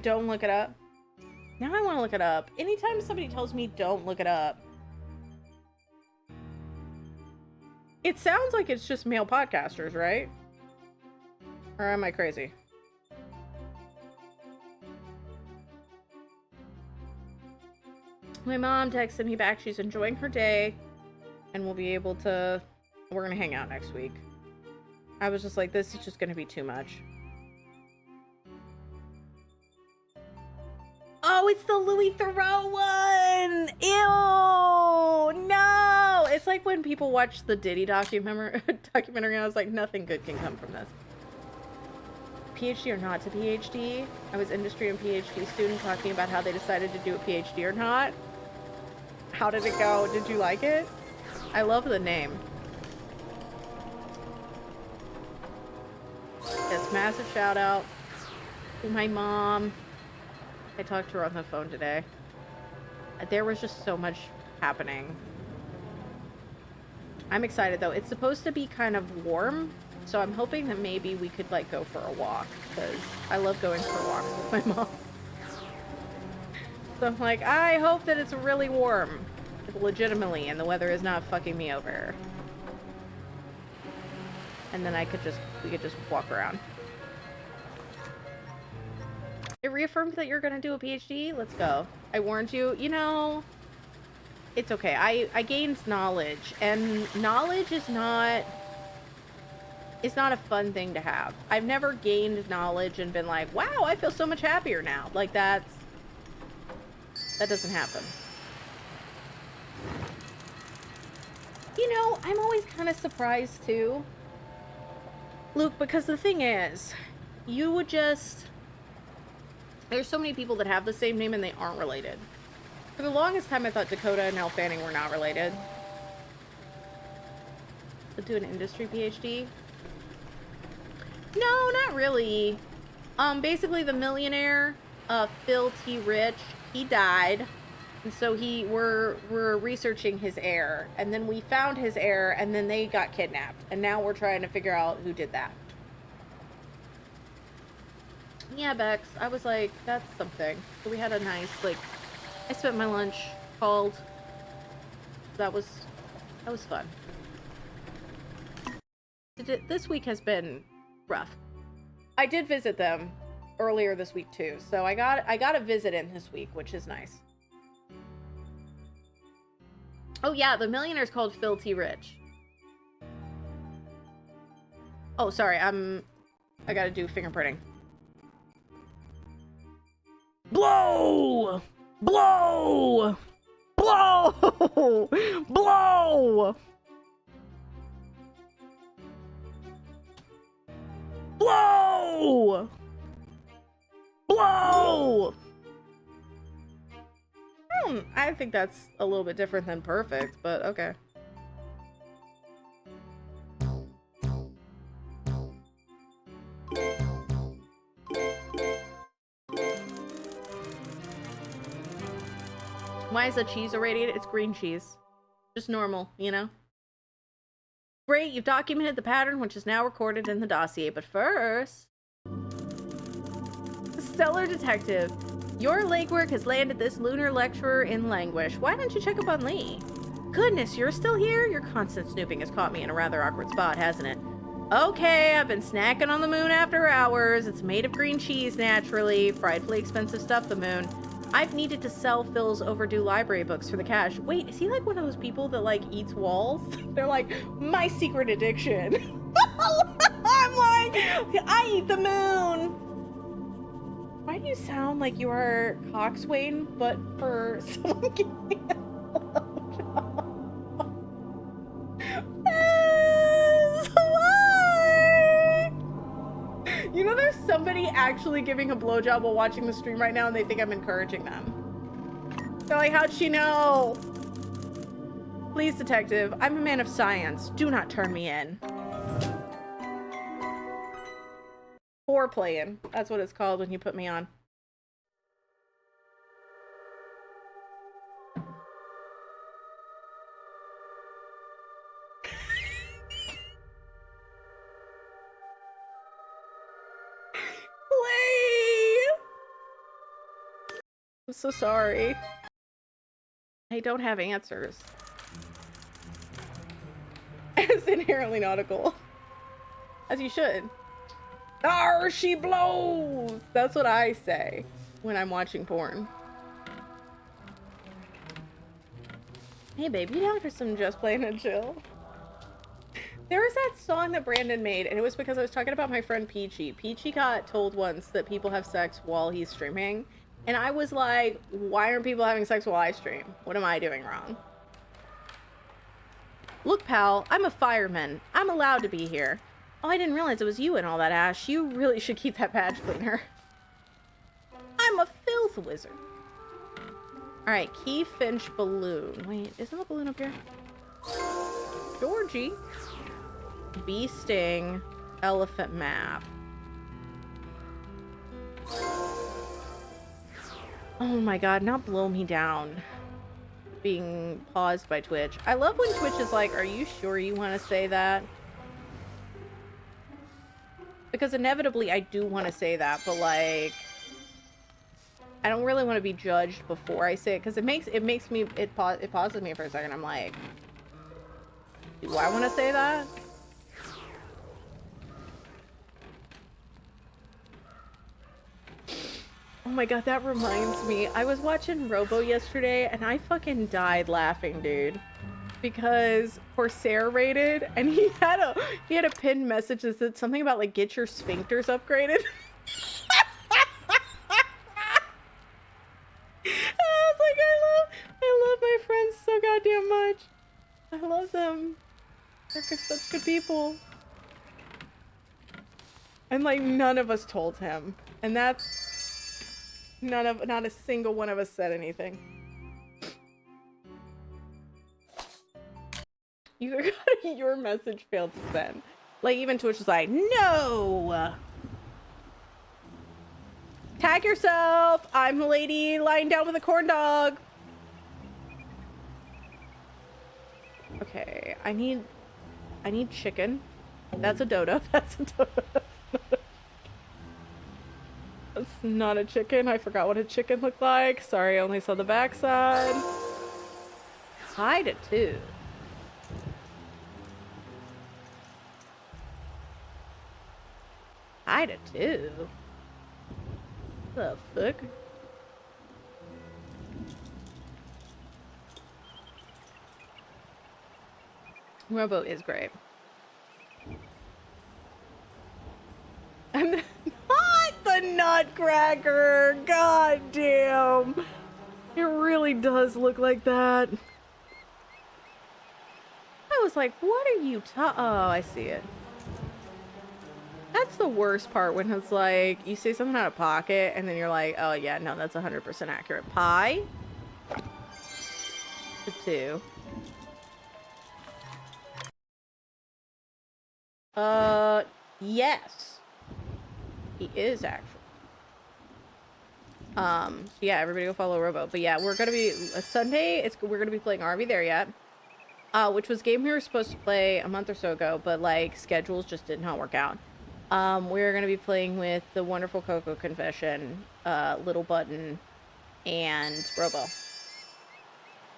Don't look it up. Now I want to look it up. Anytime somebody tells me don't look it up. It sounds like it's just male podcasters, right? Or am I crazy? My mom texted me back. She's enjoying her day. And we'll be able to... we're gonna hang out next week. I was just like, this is just gonna be too much. Oh, it's the Louis Theroux one! Ew! No! It's like when people watch the Diddy documentary and I was like, nothing good can come from this. PhD or not to PhD? I was industry and PhD student talking about how they decided to do a PhD or not. How did it go? Did you like it? I love the name. Yes, massive shout out to my mom. I talked to her on the phone today. there was just so much happening. I'm excited though. It's supposed to be kind of warm, so I'm hoping that maybe we could like go for a walk, because I love going for walks with my mom. So I'm like, I hope that it's really warm, legitimately, and the weather is not fucking me over. And then we could just walk around. It reaffirmed that you're gonna do a PhD? Let's go. I warned you. You know, it's okay. I gained knowledge, and knowledge is not... It's not a fun thing to have. I've never gained knowledge and been like, wow, I feel so much happier now. Like, that doesn't happen. You know, I'm always kind of surprised too, Luke, because the thing is, you would just... There's so many people that have the same name and they aren't related. For the longest time, I thought Dakota and Elle Fanning were not related. But do an industry PhD? No, not really. Basically the millionaire, Phil T. Rich, he died. And so we're researching his heir. And then we found his heir, and then they got kidnapped. And now we're trying to figure out who did that. Yeah, Bex, I was like, that's something. So we had a nice, like, I spent my lunch, called. That was fun. This week has been rough. I did visit them earlier this week too, so I got a visit in this week, which is nice. Oh yeah, the millionaire's called Phil T. Rich. Oh, sorry, I gotta do fingerprinting. Blow! Blow! Blow! Blow! Blow! Blow! I think that's a little bit different than perfect, but okay. Why is the cheese irradiated? It's green cheese. Just normal, you know? Great, you've documented the pattern, which is now recorded in the dossier. But first... Stellar Detective. Your legwork has landed this lunar lecturer in languish. Why don't you check up on Lee? Goodness, you're still here? Your constant snooping has caught me in a rather awkward spot, hasn't it? Okay, I've been snacking on the moon after hours. It's made of green cheese, naturally. Frightfully expensive stuff, the moon. I've needed to sell Phil's overdue library books for the cash. Wait, is he like one of those people that like eats walls? They're like, my secret addiction. I'm like, I eat the moon. Why do you sound like you are Coxswain, but for someone giving me a blowjob? Why? You know, there's somebody actually giving a blowjob while watching the stream right now, and they think I'm encouraging them. They're like, how'd she know? Please, detective, I'm a man of science. Do not turn me in. Foreplaying. That's what it's called when you put me on. I'm so sorry. I don't have answers. It's inherently nautical. As you should. Arr, she blows! That's what I say when I'm watching porn. Hey babe, you down for some just playing and chill? There was that song that Brandon made, and it was because I was talking about my friend Peachy. Peachy got told once that people have sex while he's streaming. And I was like, why aren't people having sex while I stream? What am I doing wrong? Look, pal, I'm a fireman. I'm allowed to be here. Oh, I didn't realize it was you and all that, Ash. You really should keep that badge cleaner. I'm a filth wizard. Alright, Key Finch balloon. Wait, isn't the balloon up here? Georgie. Bee sting. Elephant map. Oh my god, not blow me down. being paused by Twitch. I love when Twitch is like, are you sure you want to say that? Because inevitably I do want to say that, but like I don't really want to be judged before I say it, because it pauses me for a second. I'm like, do I want to say that? Oh my god, that reminds me. I was watching Robo yesterday and I fucking died laughing, dude. Because Corsair raided and he had a pinned message that said something about like get your sphincters upgraded. I was like, I love my friends so goddamn much. I love them. They're such good people. And like none of us told him. And that's not a single one of us said anything. Your message failed to send. Like even Twitch was like, no. Tag yourself. I'm the lady lying down with a corn dog. Okay, I need chicken. That's a dodo. That's a dodo. That's not a chicken. I forgot what a chicken looked like. Sorry, I only saw the backside. Hide it too. Hide it too. The fuck? Robo is great. I'm not the Nutcracker. God damn. It really does look like that. I was like, what are you oh, I see it. That's the worst part when it's like, you say something out of pocket and then you're like, oh yeah, no, that's 100% accurate. Pie? The 2. Yes. He is actually. So yeah, everybody go follow Robo. But yeah, we're gonna be Sunday. We're gonna be playing Are We There Yet? Which was a game we were supposed to play a month or so ago, but like schedules just did not work out. We're gonna be playing with the wonderful Coco Confession, Little Button, and Robo.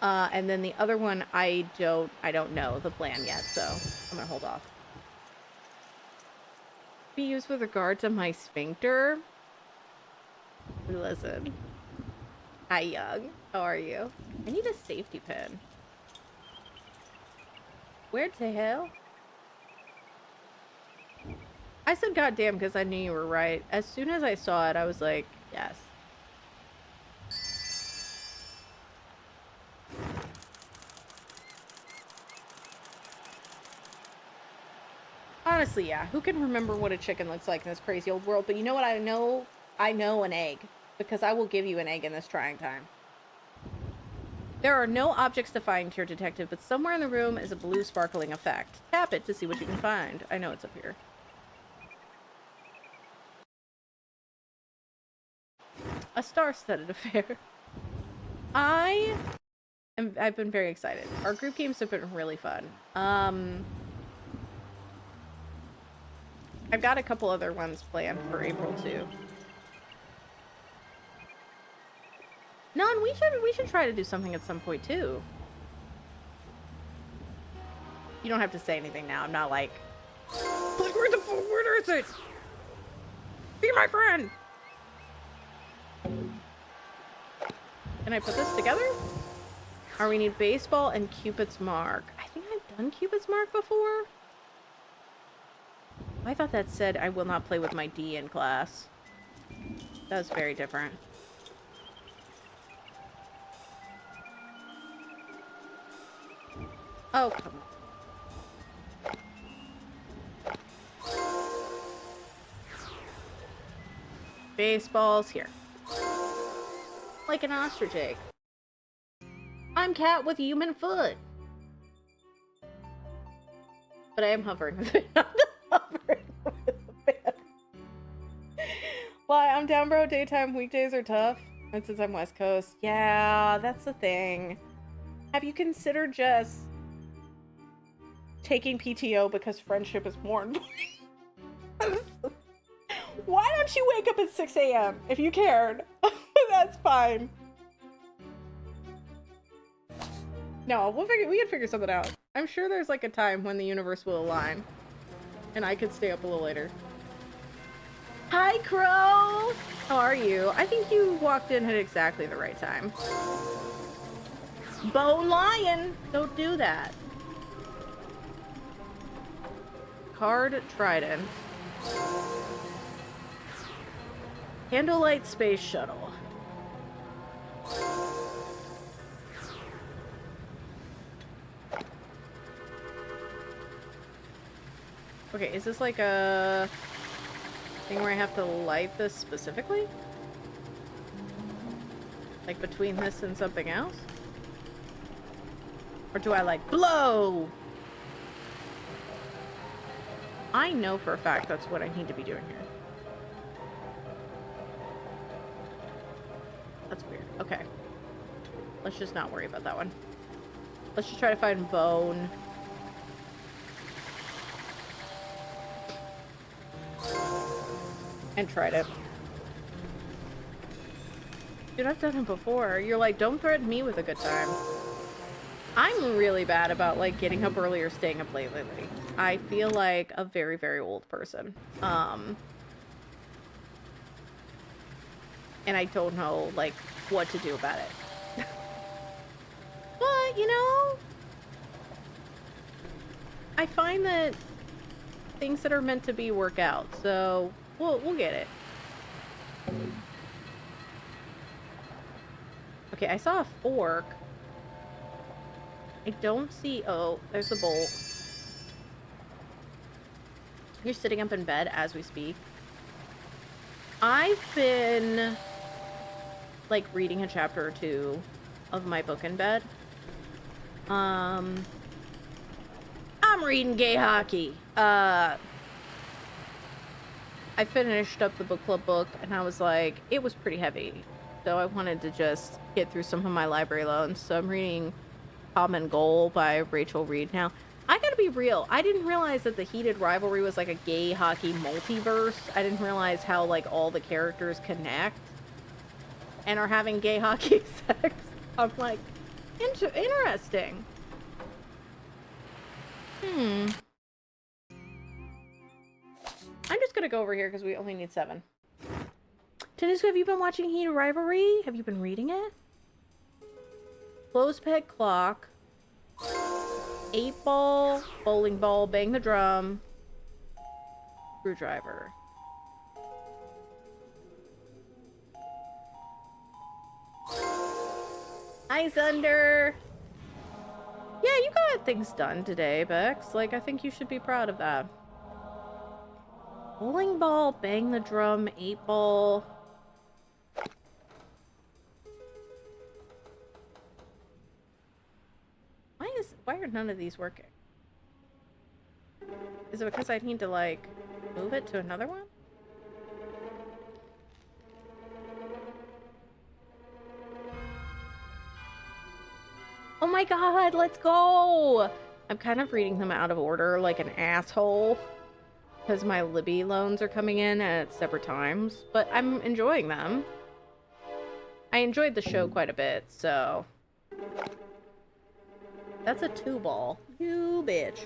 And then the other one, I don't know the plan yet, so I'm gonna hold off. Be used with regard to my sphincter. Listen. Hi, Young. How are you? I need a safety pin. Where the hell? I said goddamn because I knew you were right. As soon as I saw it, I was like, yes. Honestly, yeah. Who can remember what a chicken looks like in this crazy old world? But you know what I know? I know an egg. Because I will give you an egg in this trying time. There are no objects to find here, detective, but somewhere in the room is a blue sparkling effect. Tap it to see what you can find. I know it's up here. A star-studded affair. I've been very excited. Our group games have been really fun. I've got a couple other ones planned for April too. None, we should try to do something at some point too. You don't have to say anything now. I'm not like where is it? Be my friend. Can I put this together? Or we need baseball and Cupid's mark. I think I've done Cupid's mark before. I thought that said I will not play with my D in class. That was very different. Oh, come on. Baseball's here. Like an ostrich egg. I'm cat with human foot. But I am hovering with it. I'm hovering with it. Why? I'm down, bro. Daytime weekdays are tough. And since I'm West Coast. Yeah, that's the thing. Have you considered just taking PTO because friendship is more important? Why don't you wake up at 6 a.m. if you cared? That's fine. No, we can figure something out. I'm sure there's like a time when the universe will align and I could stay up a little later. Hi, Crow! How are you? I think you walked in at exactly the right time. Bone lion! Don't do that. Card trident. Candlelight space shuttle. Okay, is this like a thing where I have to light this specifically? Like between this and something else? Or do I like blow? I know for a fact that's what I need to be doing here. That's weird. Okay. Let's just not worry about that one. Let's just try to find bone. And tried it. Dude, I've done it before. You're like, don't threaten me with a good time. I'm really bad about, like, getting up early or staying up late lately. I feel like a very, very old person. And I don't know, like, what to do about it. But, you know, I find that things that are meant to be work out, so we'll get it. Okay, I saw a fork. I don't see... Oh, there's the bolt. You're sitting up in bed as we speak. I've been, like, reading a chapter or two of my book in bed. I'm reading gay hockey. I finished up the book club book, and I was like, it was pretty heavy. So I wanted to just get through some of my library loans. So I'm reading Common Goal by Rachel Reed now. I gotta be real. I didn't realize that the Heated Rivalry was like a gay hockey multiverse. I didn't realize how, like, all the characters connect and are having gay hockey sex. I'm like, interesting. I'm just gonna go over here because we only need 7. Tanisco, have you been watching Heated Rivalry? Have you been reading it? Close peg clock. 8 ball, bowling ball, bang the drum, screwdriver. Hi, Thunder. Yeah, you got things done today, Bex. Like, I think you should be proud of that. Bowling ball, bang the drum, 8 ball. Why are none of these working? Is it because I need to, like, move it to another one? Oh my god, let's go! I'm kind of reading them out of order like an asshole. Because my Libby loans are coming in at separate times. But I'm enjoying them. I enjoyed the show quite a bit, so... That's a 2 ball. You bitch.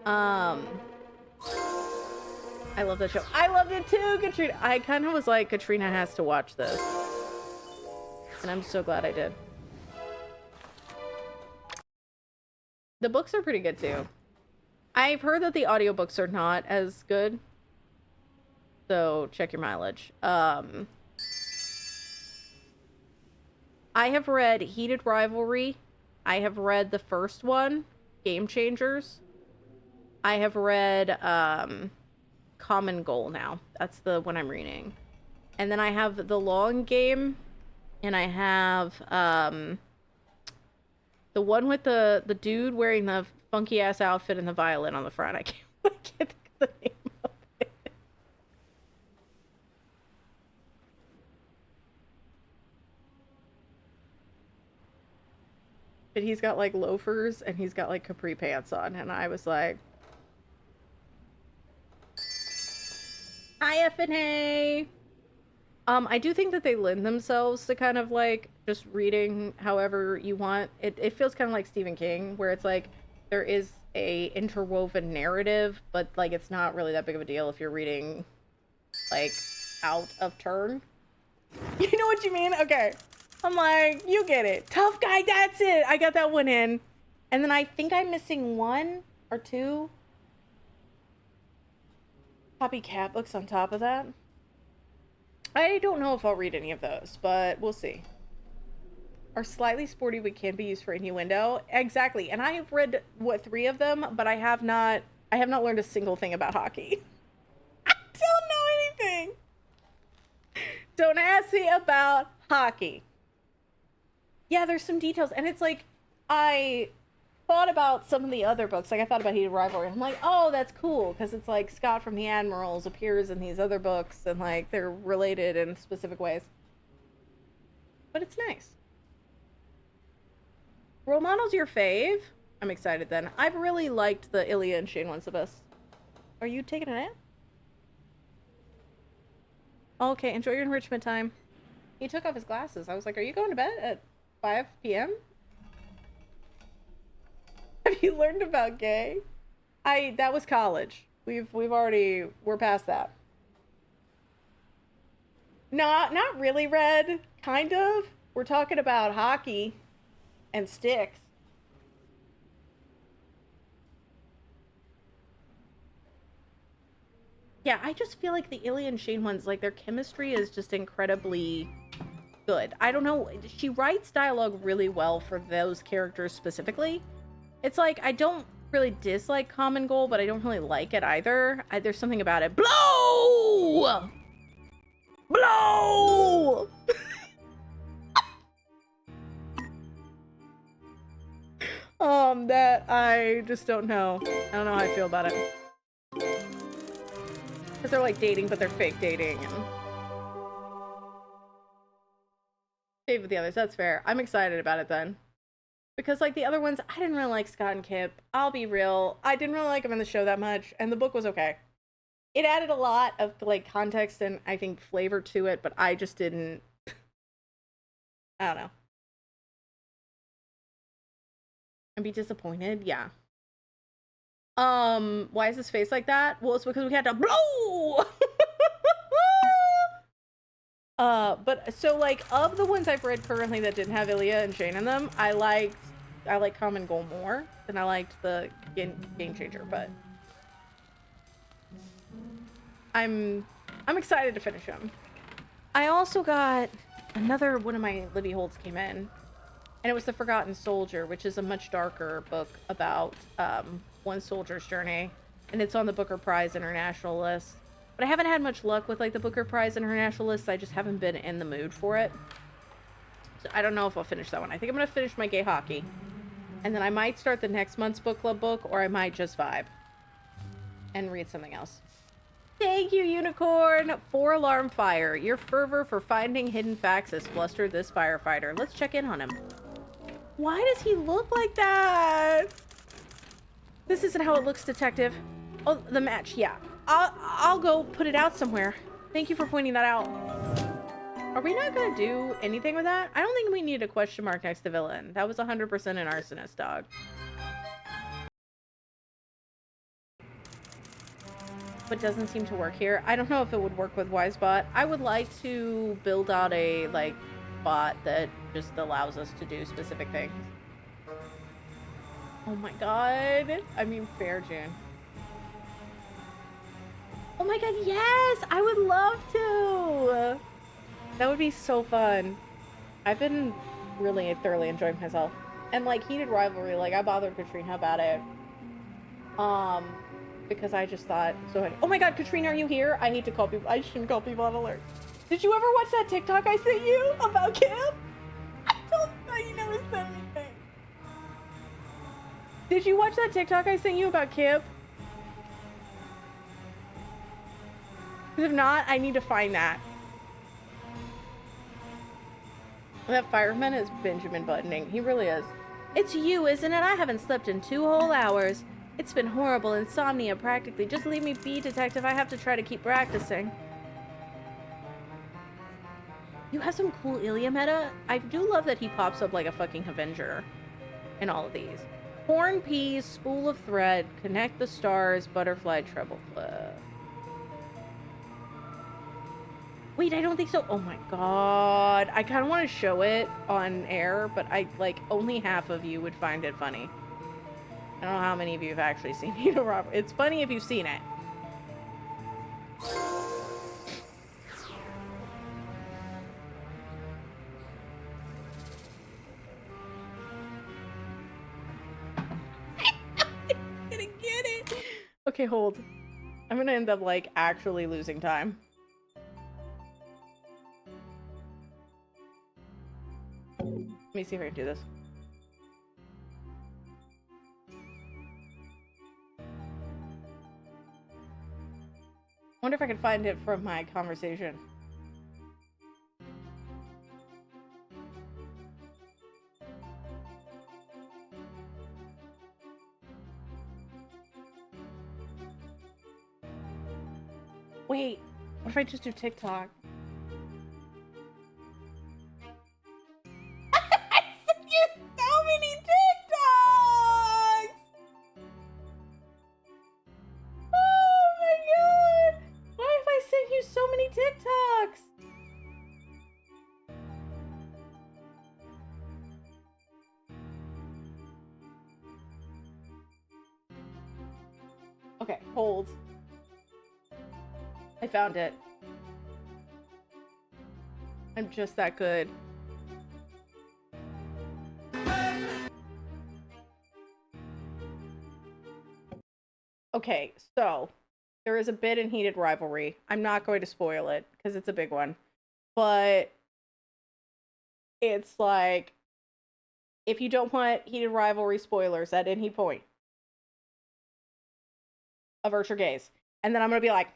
I love that show. I loved it too, Katrina. I kind of was like, Katrina has to watch this. And I'm so glad I did. The books are pretty good too. I've heard that the audiobooks are not as good. So check your mileage. I have read Heated Rivalry. I have read the first one, Game Changers. I have read Common Goal now. That's the one I'm reading. And then I have The Long Game, and I have the one with the dude wearing the funky ass outfit and the violin on the front. I can't think of the name of it. but he's got like loafers and he's got like capri pants on, and I was like, hi FNA. I do think that they lend themselves to kind of like just reading however you want. It feels kind of like Stephen King, where it's like there is a interwoven narrative, but like it's not really that big of a deal if you're reading like out of turn. You know what you mean? Okay. I'm like, you get it. Tough guy, that's it. I got that one in. And then I think I'm missing one or two copycat books on top of that. I don't know if I'll read any of those, but we'll see. Are slightly sporty but can be used for innuendo. Exactly. And I have read, what, 3 of them, but I have not learned a single thing about hockey. I don't know anything. Don't ask me about hockey. Yeah, there's some details, and it's like, I thought about some of the other books, like I thought about Heated Rivalry, and I'm like, oh, that's cool, because it's like Scott from the Admirals appears in these other books, and like, they're related in specific ways. But it's nice. Role model's your fave? I'm excited then. I've really liked the Ilya and Shane ones the best. Are you taking a nap? Okay, enjoy your enrichment time. He took off his glasses. I was like, are you going to bed at 5 p.m.? Have you learned about gay? That was college. We're past that. Not really, Red. Kind of. We're talking about hockey and sticks. Yeah, I just feel like the Ilya and Shane ones, like, their chemistry is just incredibly good. I don't know. She writes dialogue really well for those characters specifically. It's like, I don't really dislike Common Goal, but I don't really like it either. There's something about it. Blow! Blow! That I just don't know. I don't know how I feel about it. Because they're like dating, but they're fake dating. And save with the others. That's fair. I'm excited about it then. Because like the other ones, I didn't really like Scott and Kip. I'll be real. I didn't really like them in the show that much. And the book was okay. It added a lot of like context and I think flavor to it, but I just didn't. I don't know. And be disappointed? Yeah. Why is his face like that? Well, it's because we had to blow! But so like of the ones I've read currently that didn't have Ilya and Shane in them, I like Common Goal more than I liked the Game Changer, but I'm excited to finish them. I also got another one of my Libby Holtz came in, and it was The Forgotten Soldier, which is a much darker book about one soldier's journey, and it's on the Booker Prize International list. But I haven't had much luck with like the Booker Prize International list. I just haven't been in the mood for it. So I don't know if I'll finish that one. I think I'm gonna finish my gay hockey, and then I might start the next month's book club book, or I might just vibe and read something else. Thank you, Unicorn. 4 alarm fire. Your fervor for finding hidden facts has flustered this firefighter. Let's check in on him. Why does he look like that? This isn't how it looks, detective. Oh, the match, yeah. I'll go put it out somewhere. Thank you for pointing that out. Are we not gonna do anything with that? I don't think we need a question mark next to villain. That was 100% an arsonist, dog. But doesn't seem to work here. I don't know if it would work with WiseBot. I would like to build out a, like, bot that just allows us to do specific things. Oh my god. I mean, fair, June. Oh my god, yes! I would love to! That would be so fun. I've been really thoroughly enjoying myself. And, like, Heated Rivalry, like, I bothered Katrina about it. Because I just thought, so, oh my god, Katrina, are you here? I hate to call people, I shouldn't call people on alert. Did you ever watch that TikTok I sent you about Kim? I don't know, you never said anything. Did you watch that TikTok I sent you about Kip? Because if not, I need to find that. That fireman is Benjamin Buttoning. He really is. It's you, isn't it? I haven't slept in 2 whole hours. It's been horrible. Insomnia, practically. Just leave me be, detective. I have to try to keep practicing. You have some cool Ilya meta. I do love that he pops up like a fucking Avenger in all of these. Corn peas, spool of thread, connect the stars, butterfly, treble clef. Wait, I don't think so. Oh my god. I kind of want to show it on air, but only half of you would find it funny. I don't know how many of you have actually seen Nina Robert. It's funny if you've seen it. I'm gonna get it. Okay, hold. I'm gonna end up, like, actually losing time. Let me see if I can do this. I wonder if I can find it from my conversation. Wait, what if I just do TikTok? I sent you so many TikToks! Oh my god! Why have I sent you so many TikToks? Okay, hold. I found it. I'm just that good. Okay, so there is a bit in Heated Rivalry. I'm not going to spoil it because it's a big one. But it's like, if you don't want Heated Rivalry spoilers at any point, avert your gaze. And then I'm going to be like,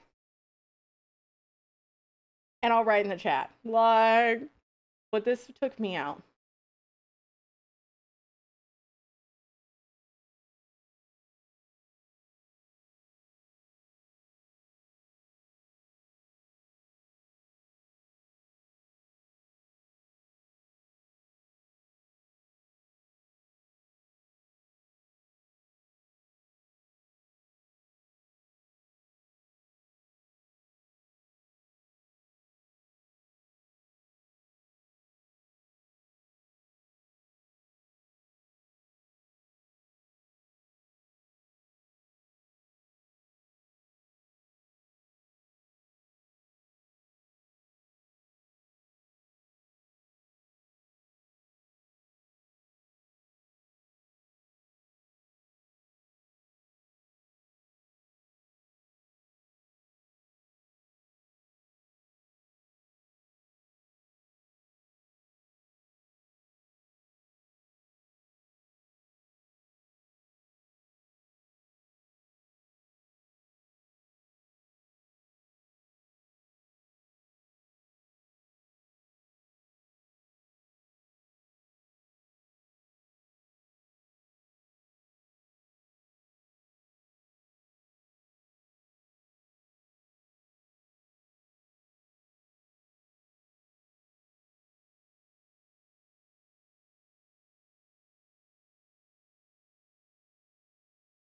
and I'll write in the chat, like, but this took me out.